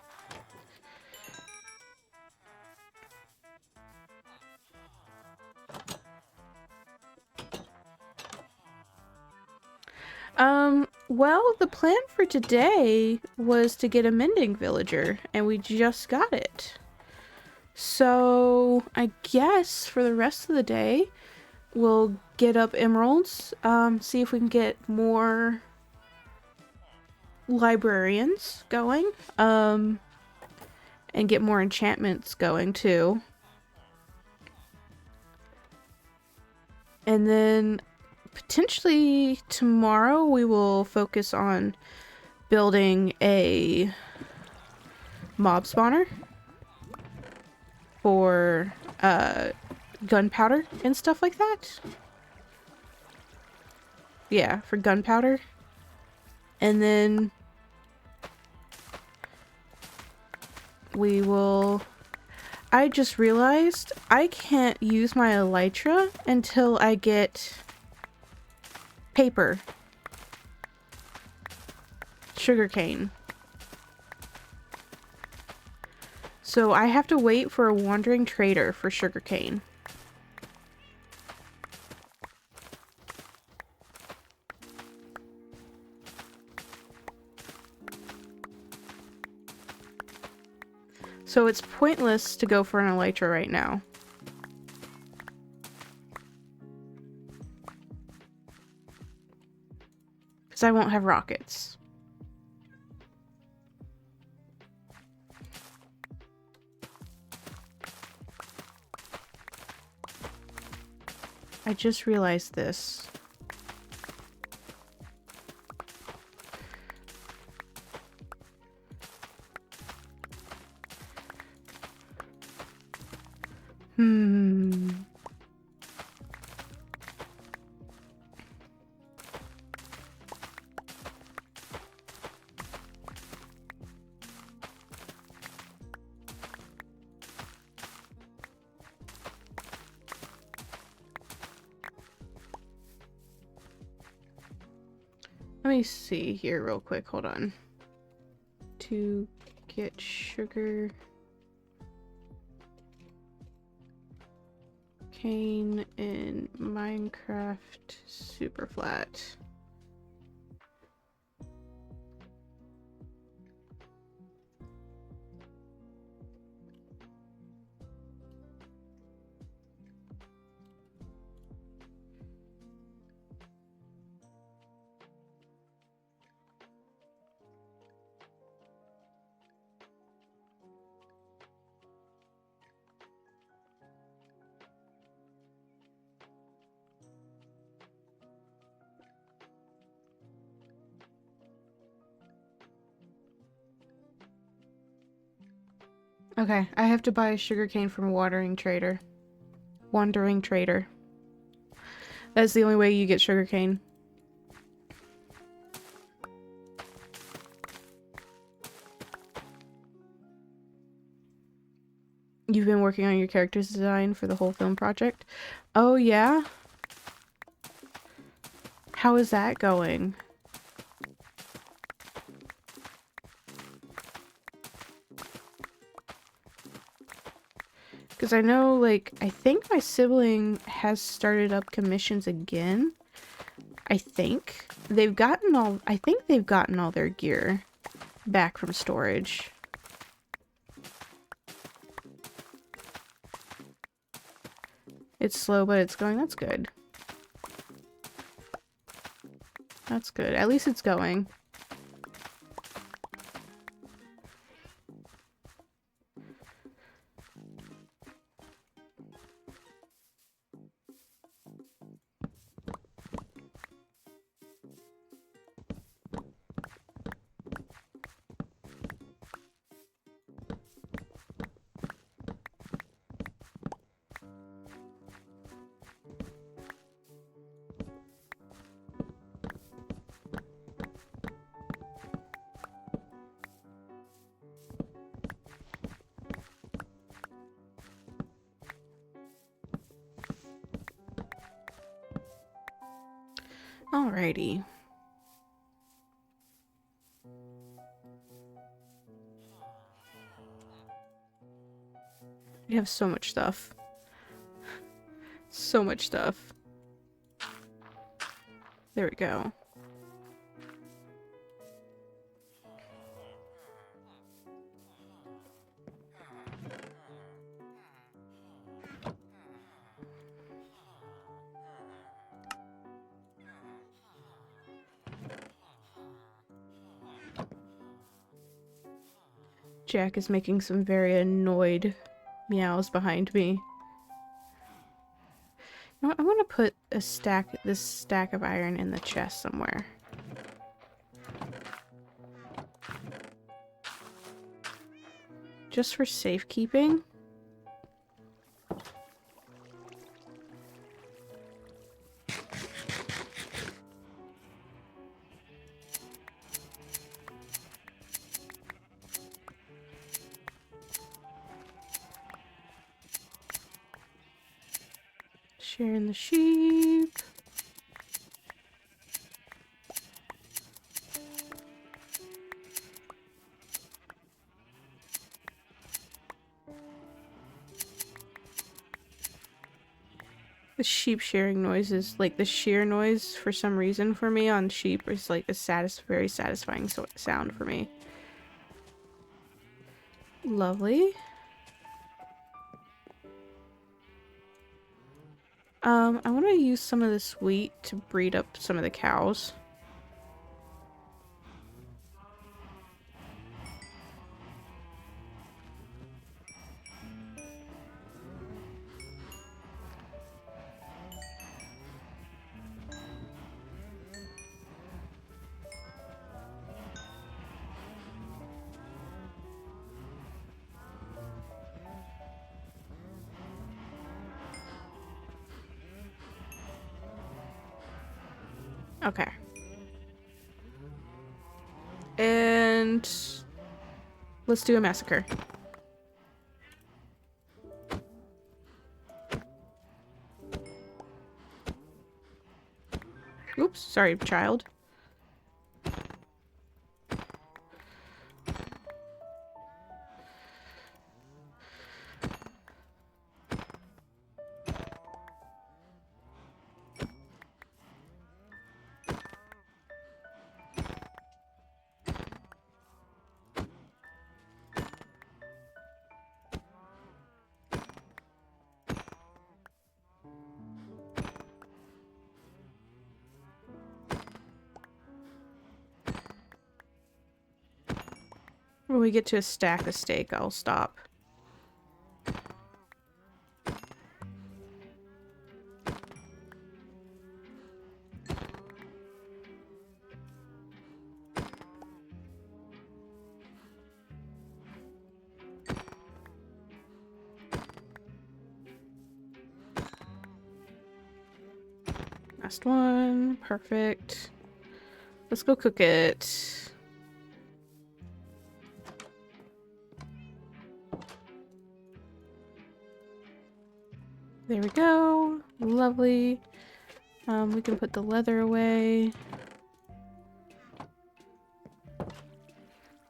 Well, the plan for today was to get a Mending villager, and we just got it. So, I guess for the rest of the day, we'll get up emeralds, see if we can get more librarians going, and get more enchantments going too. And then potentially tomorrow we will focus on building a mob spawner for gunpowder and stuff like that. Yeah, for gunpowder. And then we will... I just realized I can't use my elytra until I get paper. Sugarcane. So I have to wait for a wandering trader for sugarcane. So it's pointless to go for an elytra right now. Because I won't have rockets. I just realized this. Let me see here real quick. Hold on. To get sugar cane in Minecraft Superflat. Okay, I have to buy sugarcane from a wandering trader. Wandering trader. That's the only way you get sugarcane. You've been working on your character's design for the whole film project? Oh, yeah? How is that going? Because I know, like, I think my sibling has started up commissions again. I think. I think they've gotten all their gear back from storage. It's slow, but it's going. That's good. That's good. At least it's going. Alrighty. We have so much stuff. So much stuff. There we go. Jack is making some very annoyed meows behind me. You know what? I want to put this stack of iron in the chest somewhere. Just for safekeeping. Sharing the sheep. The sheep shearing noise is like the shear noise for some reason for me on sheep is like a very satisfying sound for me. Lovely. I want to use some of this wheat to breed up some of the cows. Okay. And let's do a massacre. Oops, sorry, child. When we get to a stack of steak, I'll stop. Last one. Perfect. Let's go cook it. There we go. Lovely. We can put the leather away.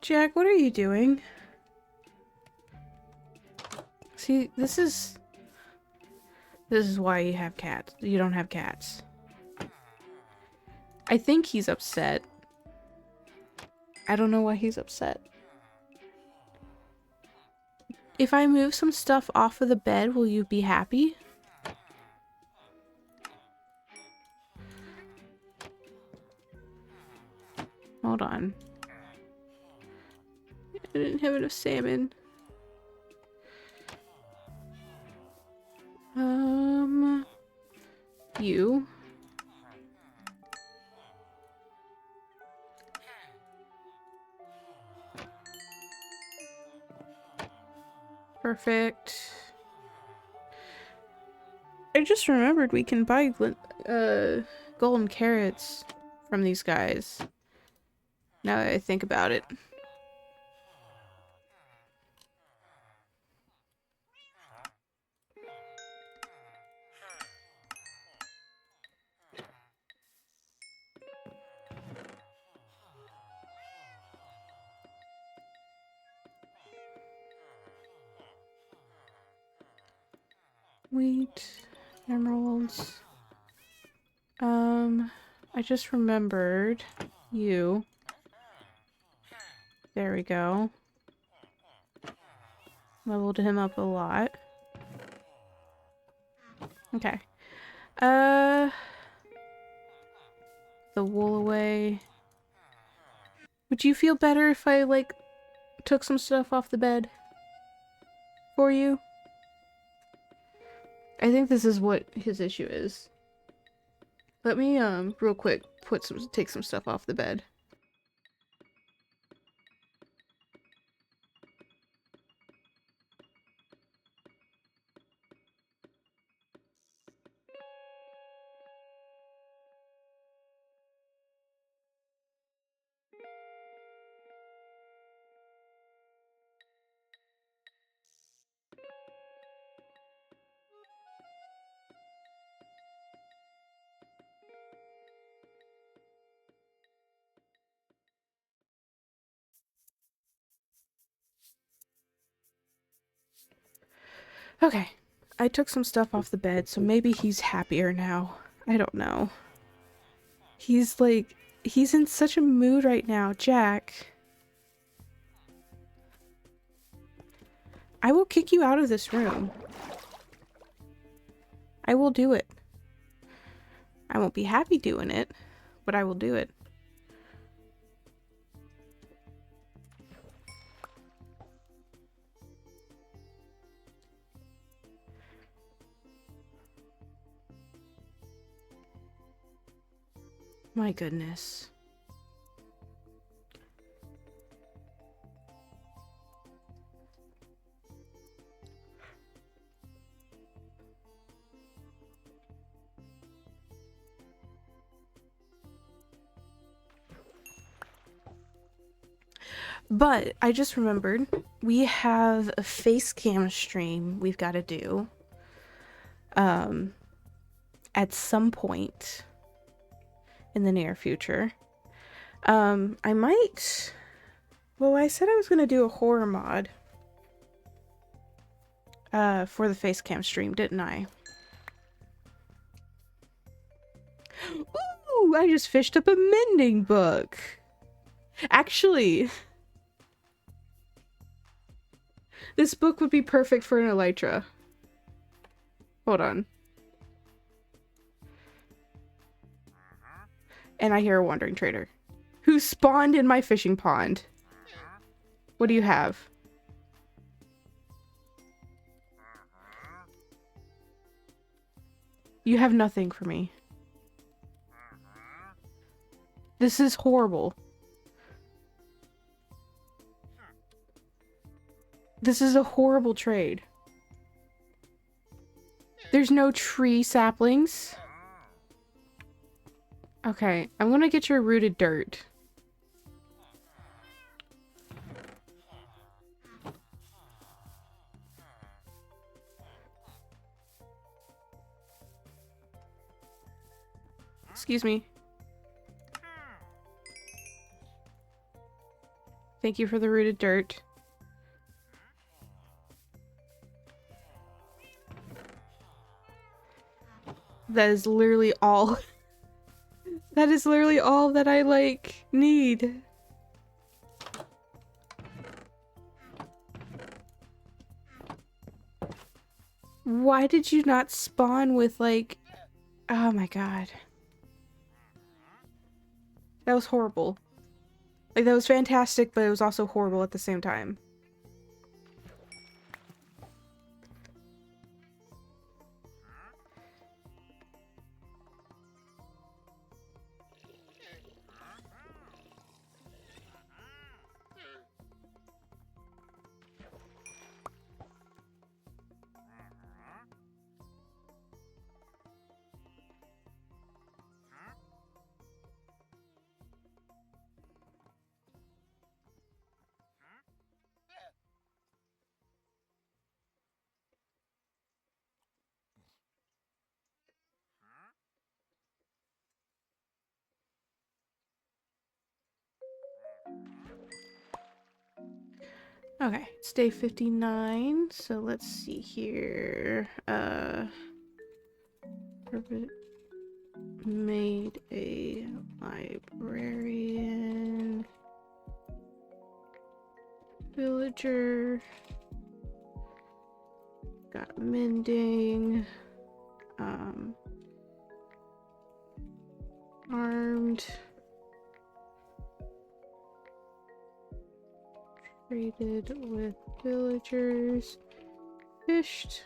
Jack, what are you doing? See, this is why you have cats. You don't have cats. I think he's upset. I don't know why he's upset. If I move some stuff off of the bed, will you be happy? Hold on. I didn't have enough salmon. You. Perfect. I just remembered we can buy golden carrots from these guys. Now that I think about it. Wheat, emeralds. I just remembered you. There we go. Leveled him up a lot. Okay. The wool away. Would you feel better if I, like, took some stuff off the bed for you? I think this is what his issue is. Let me, real quick, take some stuff off the bed. Okay. I took some stuff off the bed, so maybe he's happier now. I don't know. He's like, he's in such a mood right now, Jack. I will kick you out of this room. I will do it. I won't be happy doing it, but I will do it. My goodness. But I just remembered we have a face cam stream we've got to do at some point in the near future. I might, well, I said I was going to do a horror mod for the face cam stream, didn't I? Ooh, I just fished up a mending book. Actually, this book would be perfect for an elytra. Hold on. And I hear a wandering trader who spawned in my fishing pond. What do you have? You have nothing for me. This is horrible. This is a horrible trade. There's no tree saplings. Okay, I'm gonna get your rooted dirt. Excuse me. Thank you for the rooted dirt. That is literally all. That is literally all that I, like, need. Why did you not spawn with, like... Oh my god. That was horrible. Like, that was fantastic, but it was also horrible at the same time. Okay, it's day 59, so let's see here. Made a librarian. Villager. Got mending. Armed. Traded with villagers. Fished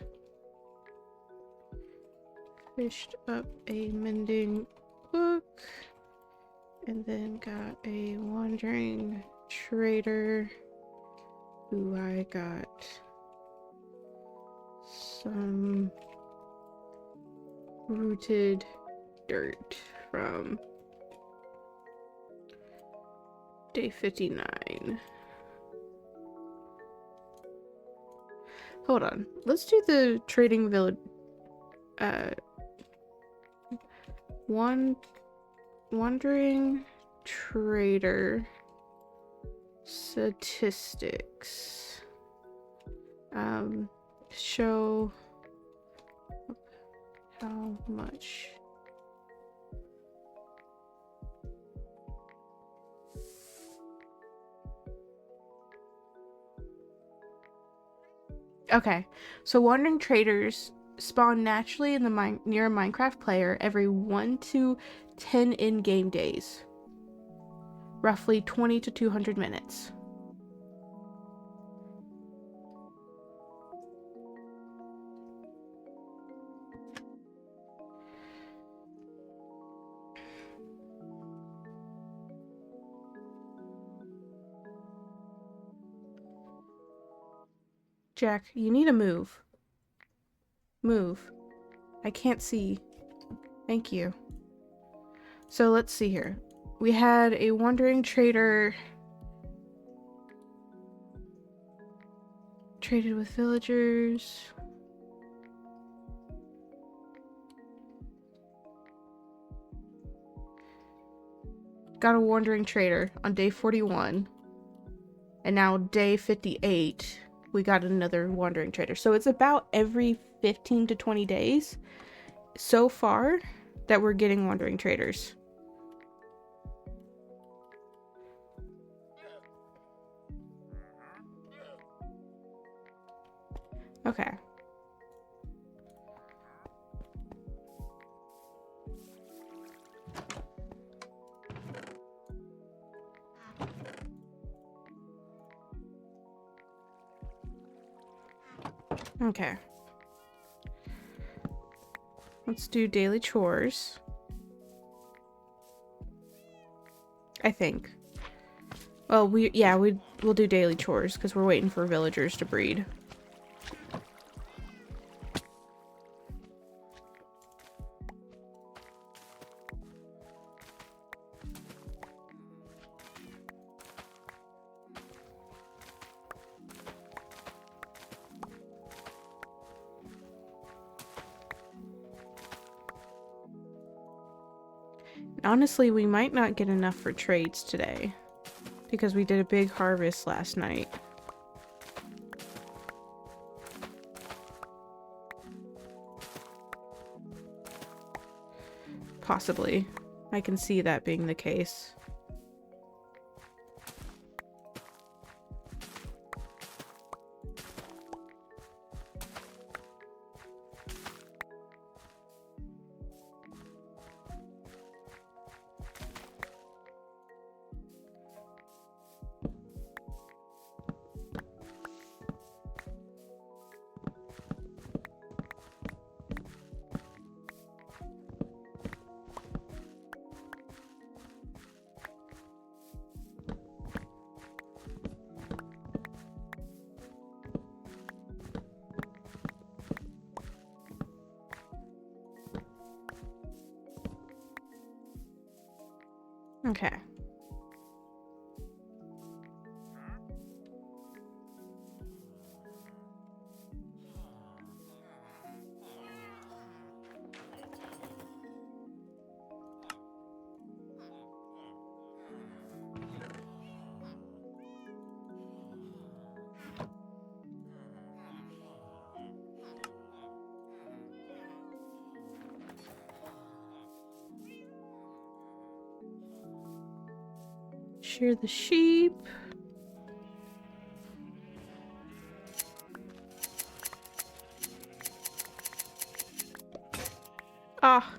up a mending book. And then got a wandering trader who I got some rooted dirt from day 59. Hold on. Let's do the trading village. Wandering trader statistics. Show how much. Okay, so wandering traders spawn naturally in the near a Minecraft player every 1 to 10 in-game days, roughly 20 to 200 minutes. Jack, you need to move. Move. I can't see. Thank you. So let's see here. We had a wandering trader traded with villagers. Got a wandering trader on day 41. And now day 58, we got another wandering trader. So it's about every 15 to 20 days so far that we're getting wandering traders. Okay. Okay. Let's do daily chores. I think. Well, we'll do daily chores because we're waiting for villagers to breed. Honestly, we might not get enough for trades today because we did a big harvest last night. Possibly. I can see that being the case. Okay. Shear the sheep. Ah.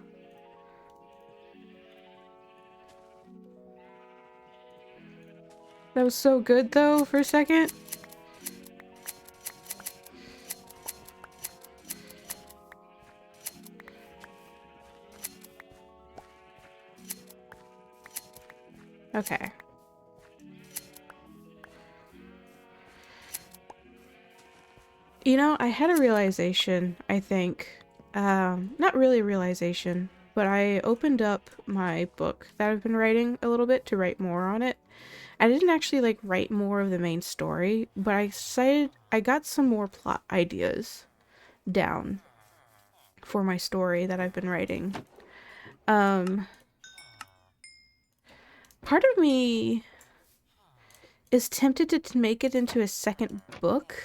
That was so good though for a second. Okay. You know, I had a realization, I think. Not really a realization, but I opened up my book that I've been writing a little bit to write more on it. I didn't actually like write more of the main story, but I decided I got some more plot ideas down for my story that I've been writing. Um, Part of me is tempted to make it into a second book,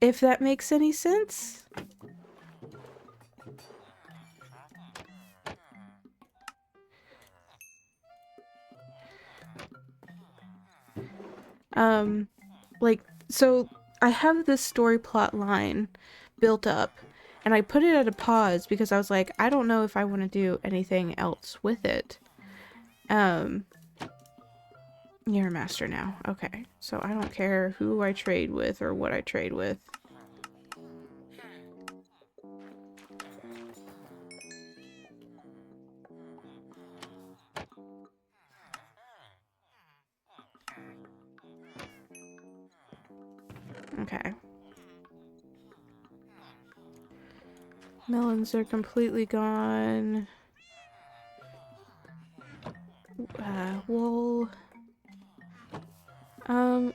if that makes any sense. Like, so I have this story plot line built up, and I put it at a pause because I was like, I don't know if I want to do anything else with it. You're a master now. Okay, so I don't care who I trade with or what I trade with. Okay. Melons are completely gone. Wool.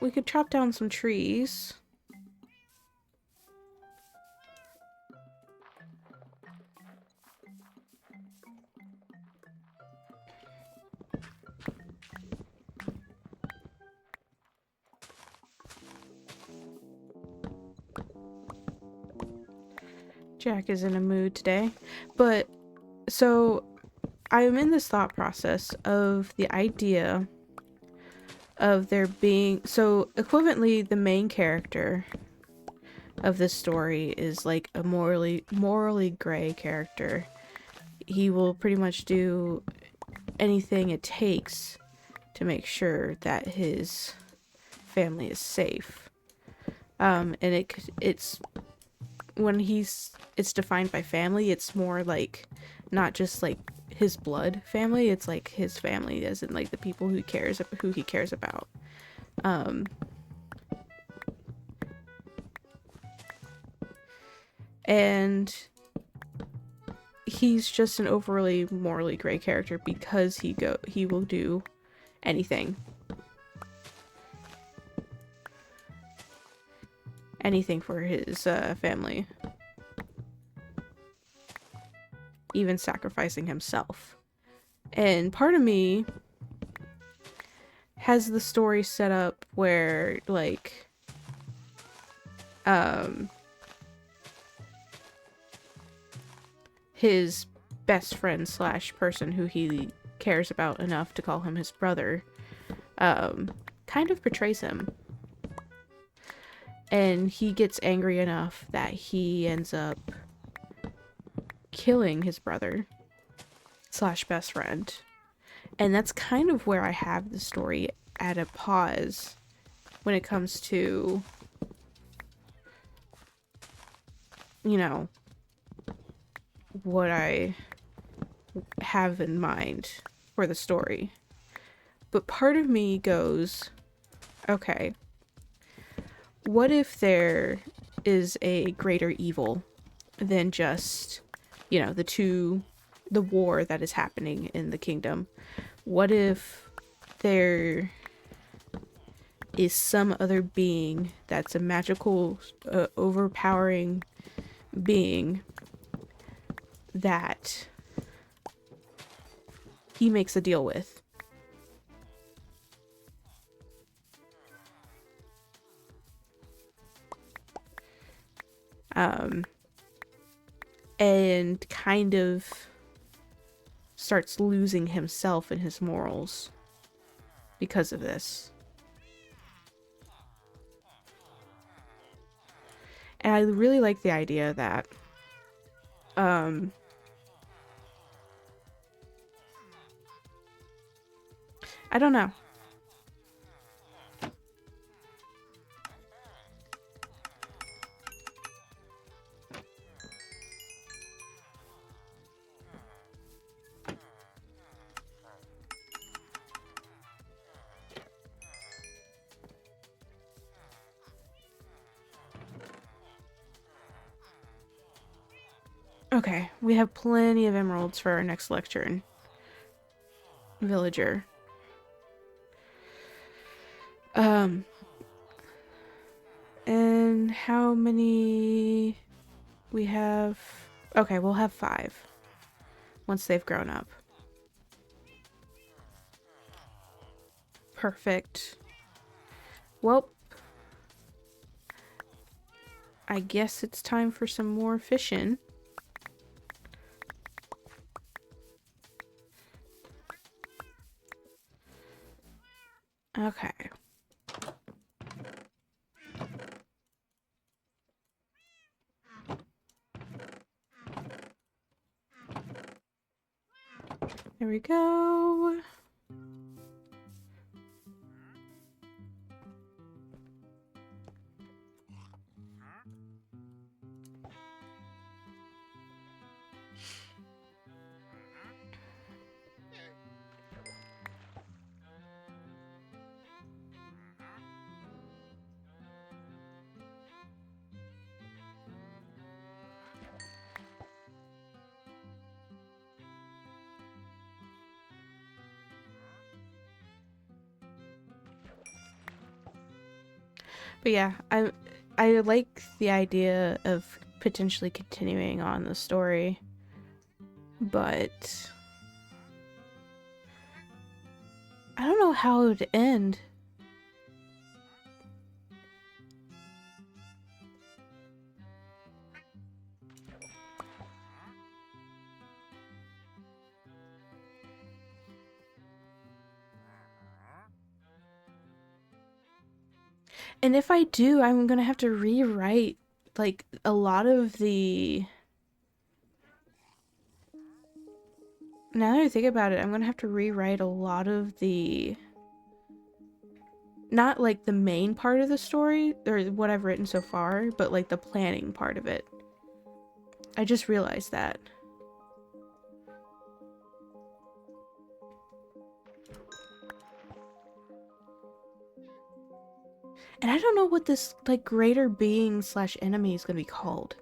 We could chop down some trees. Jack is in a mood today. But, so, I'm in this thought process of the idea of there being... So, equivalently, the main character of this story is like a morally gray character. He will pretty much do anything it takes to make sure that his family is safe. And it's when it's defined by family, it's more like not just like his blood family, it's like his family as in like the people who he cares about. And he's just an overly morally gray character because he will do anything for his family, even sacrificing himself. And part of me has the story set up where like his best friend slash person who he cares about enough to call him his brother kind of betrays him. And he gets angry enough that he ends up killing his brother slash best friend. And that's kind of where I have the story at a pause when it comes to, you know, what I have in mind for the story. But part of me goes, okay, what if there is a greater evil than just, you know, the war that is happening in the kingdom? What if there is some other being that's a magical, overpowering being that he makes a deal with? And kind of starts losing himself and his morals because of this. And I really like the idea that I don't know. Okay, we have plenty of emeralds for our next lecture. Villager. And how many we have? Okay, we'll have 5 once they've grown up. Perfect. Well, I guess it's time for some more fishing. Okay. There we go. But yeah, I like the idea of potentially continuing on the story, but I don't know how it would end. And if I do, I'm gonna have to rewrite like a lot of the. Now that I think about it, I'm gonna have to rewrite a lot of the. Not like the main part of the story or what I've written so far, but like the planning part of it. I just realized that. And I don't know what this like greater being slash enemy is gonna be called.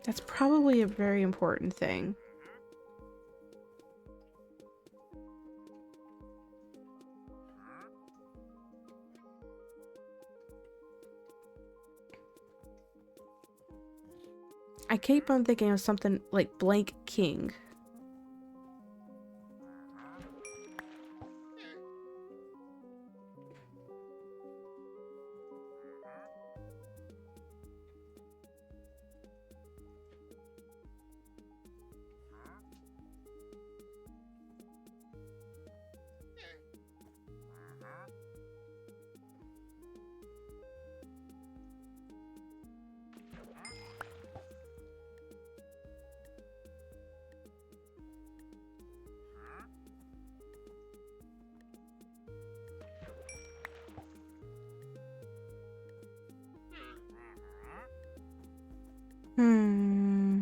That's probably a very important thing. I keep on thinking of something like Blank King. Hmm.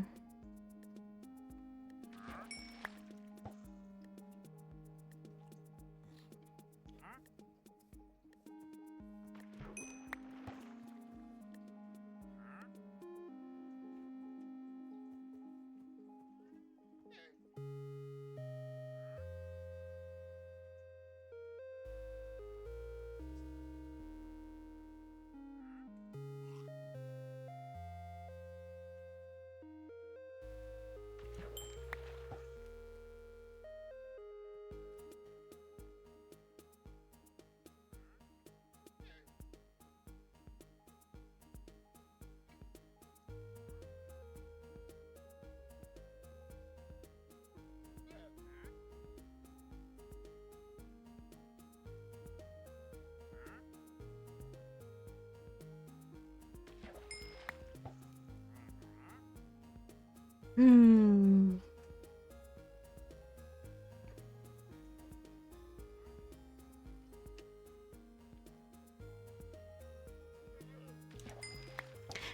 Hmm.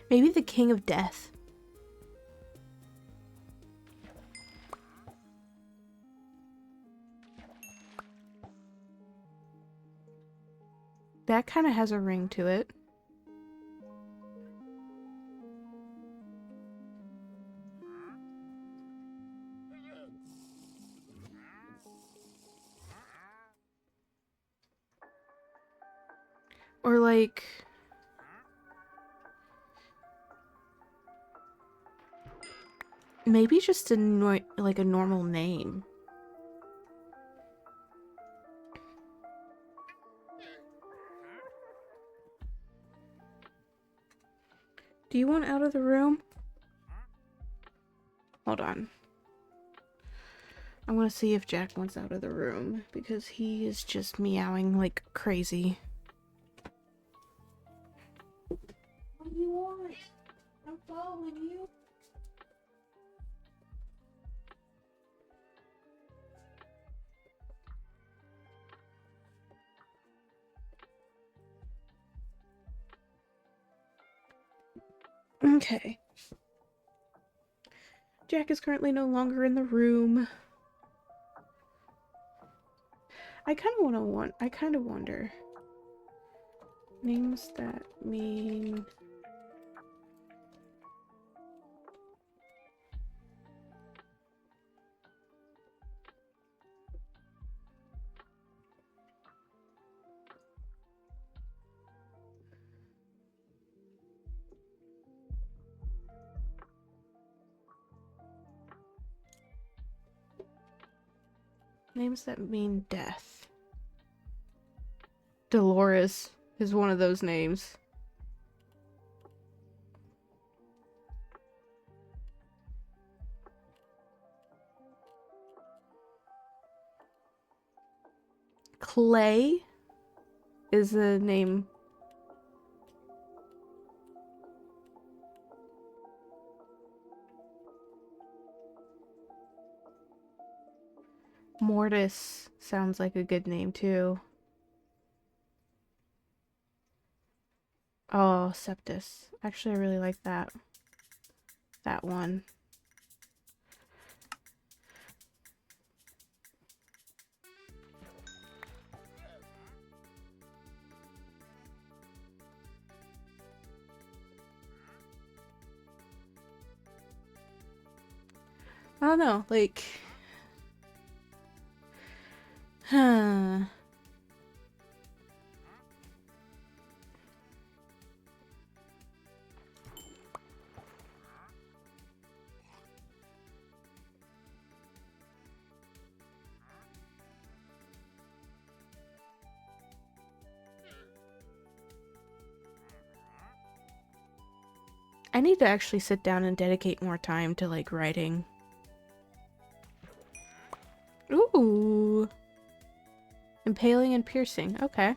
Maybe the King of Death. That kind of has a ring to it. Or like... maybe just a like a normal name. Do you want out of the room? Hold on. I want to see if Jack wants out of the room because he is just meowing like crazy. What do you want? I'm following you. Okay. Jack is currently no longer in the room. I kind of wonder. Names that mean... names that mean death. Dolores is one of those names. Clay is the name. Mortis sounds like a good name too. Oh, Septus. Actually, I really like that. That one. I don't know, like... Huh... I need to actually sit down and dedicate more time to, like, writing. Ooh! Impaling and piercing, okay.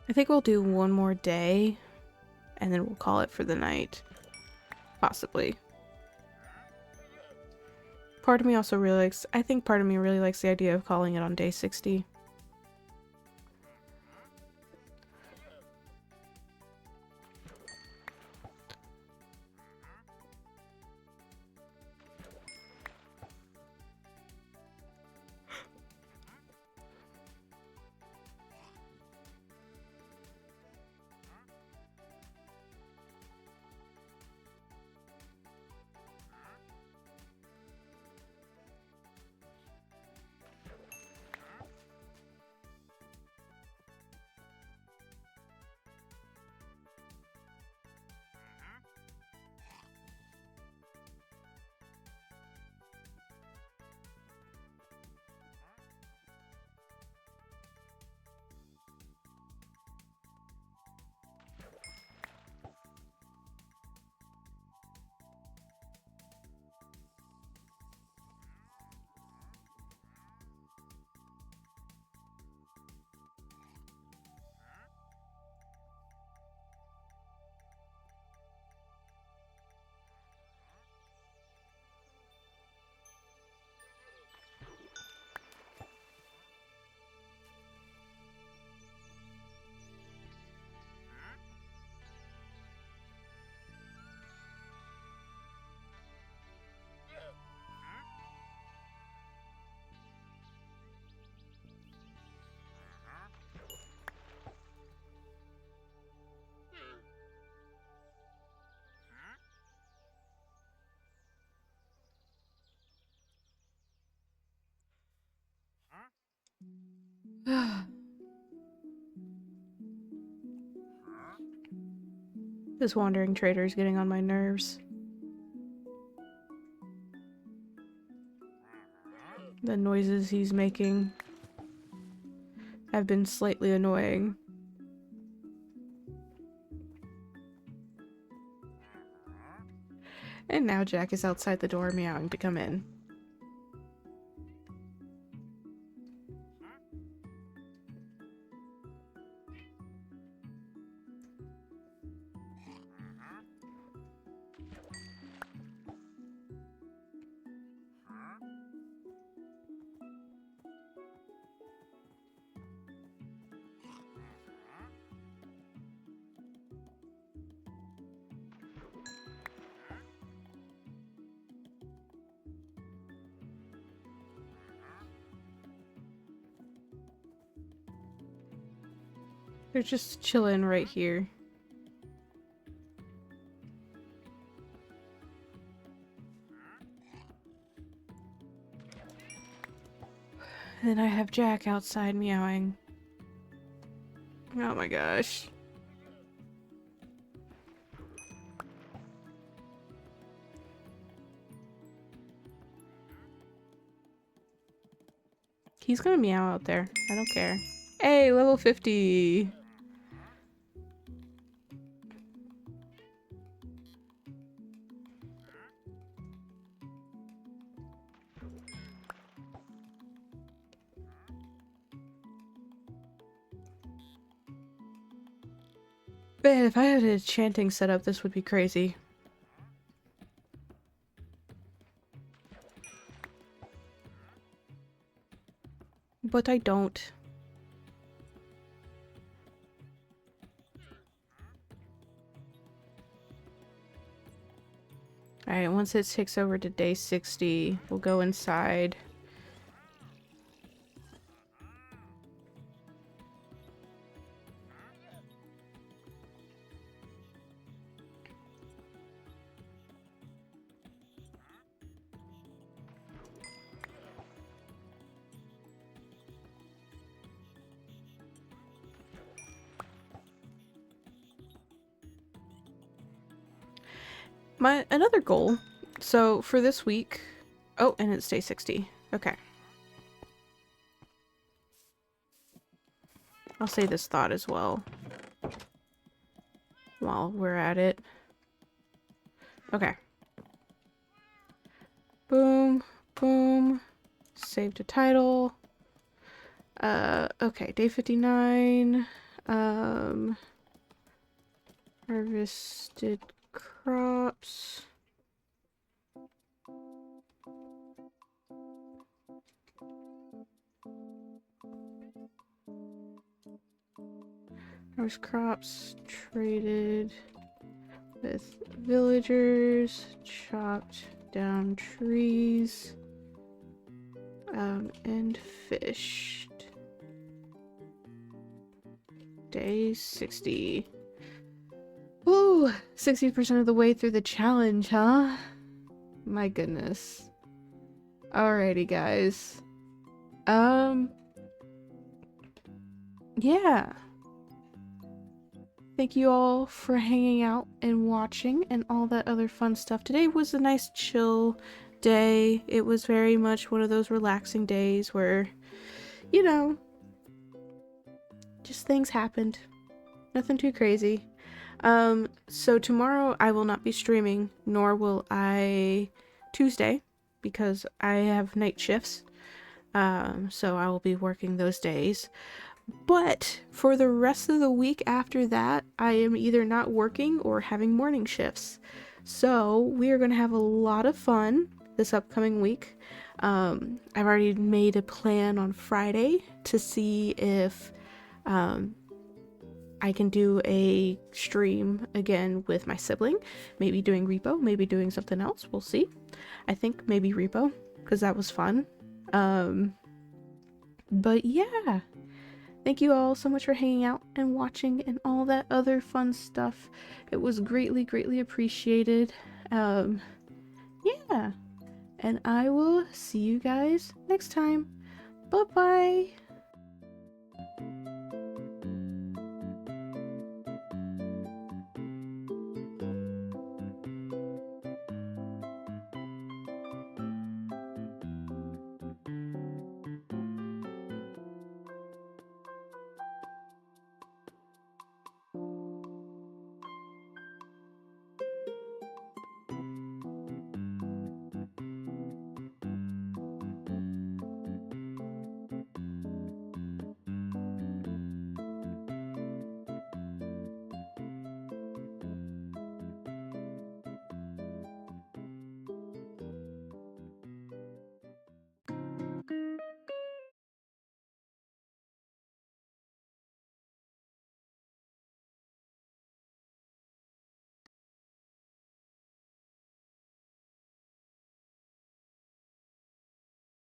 I think we'll do one more day, and then we'll call it for the night. Possibly. Part of me also really likes... I think part of me really likes the idea of calling it on day 60. This wandering trader is getting on my nerves. The noises he's making have been slightly annoying. And now Jack is outside the door meowing to come in. They're just chilling right here. And then I have Jack outside meowing. Oh my gosh. He's gonna meow out there. I don't care. Hey, level 50! Man, if I had a chanting setup, this would be crazy. But I don't. Alright, once it takes over to day 60, we'll go inside. Another goal, so for this week, oh, and it's day 60. Okay. I'll say this thought as well while we're at it. Okay. Boom, boom. Save to title. Okay, day 59. Harvested crops. Harvest crops traded with villagers, chopped down trees, and fished. Day 60. Woo! 60% of the way through the challenge, huh? My goodness. Alrighty, guys. Yeah. Thank you all for hanging out and watching and all that other fun stuff. Today was a nice chill day. It was very much one of those relaxing days where, you know, just things happened. Nothing too crazy. So tomorrow I will not be streaming, nor will I Tuesday, because I have night shifts. So I will be working those days. But for the rest of the week after that, I am either not working or having morning shifts. So we are going to have a lot of fun this upcoming week. I've already made a plan on Friday to see if I can do a stream again with my sibling. Maybe doing repo, maybe doing something else. We'll see. I think maybe repo, because that was fun. But yeah. Thank you all so much for hanging out and watching and all that other fun stuff. It was greatly, greatly appreciated. Yeah. And I will see you guys next time. Bye-bye.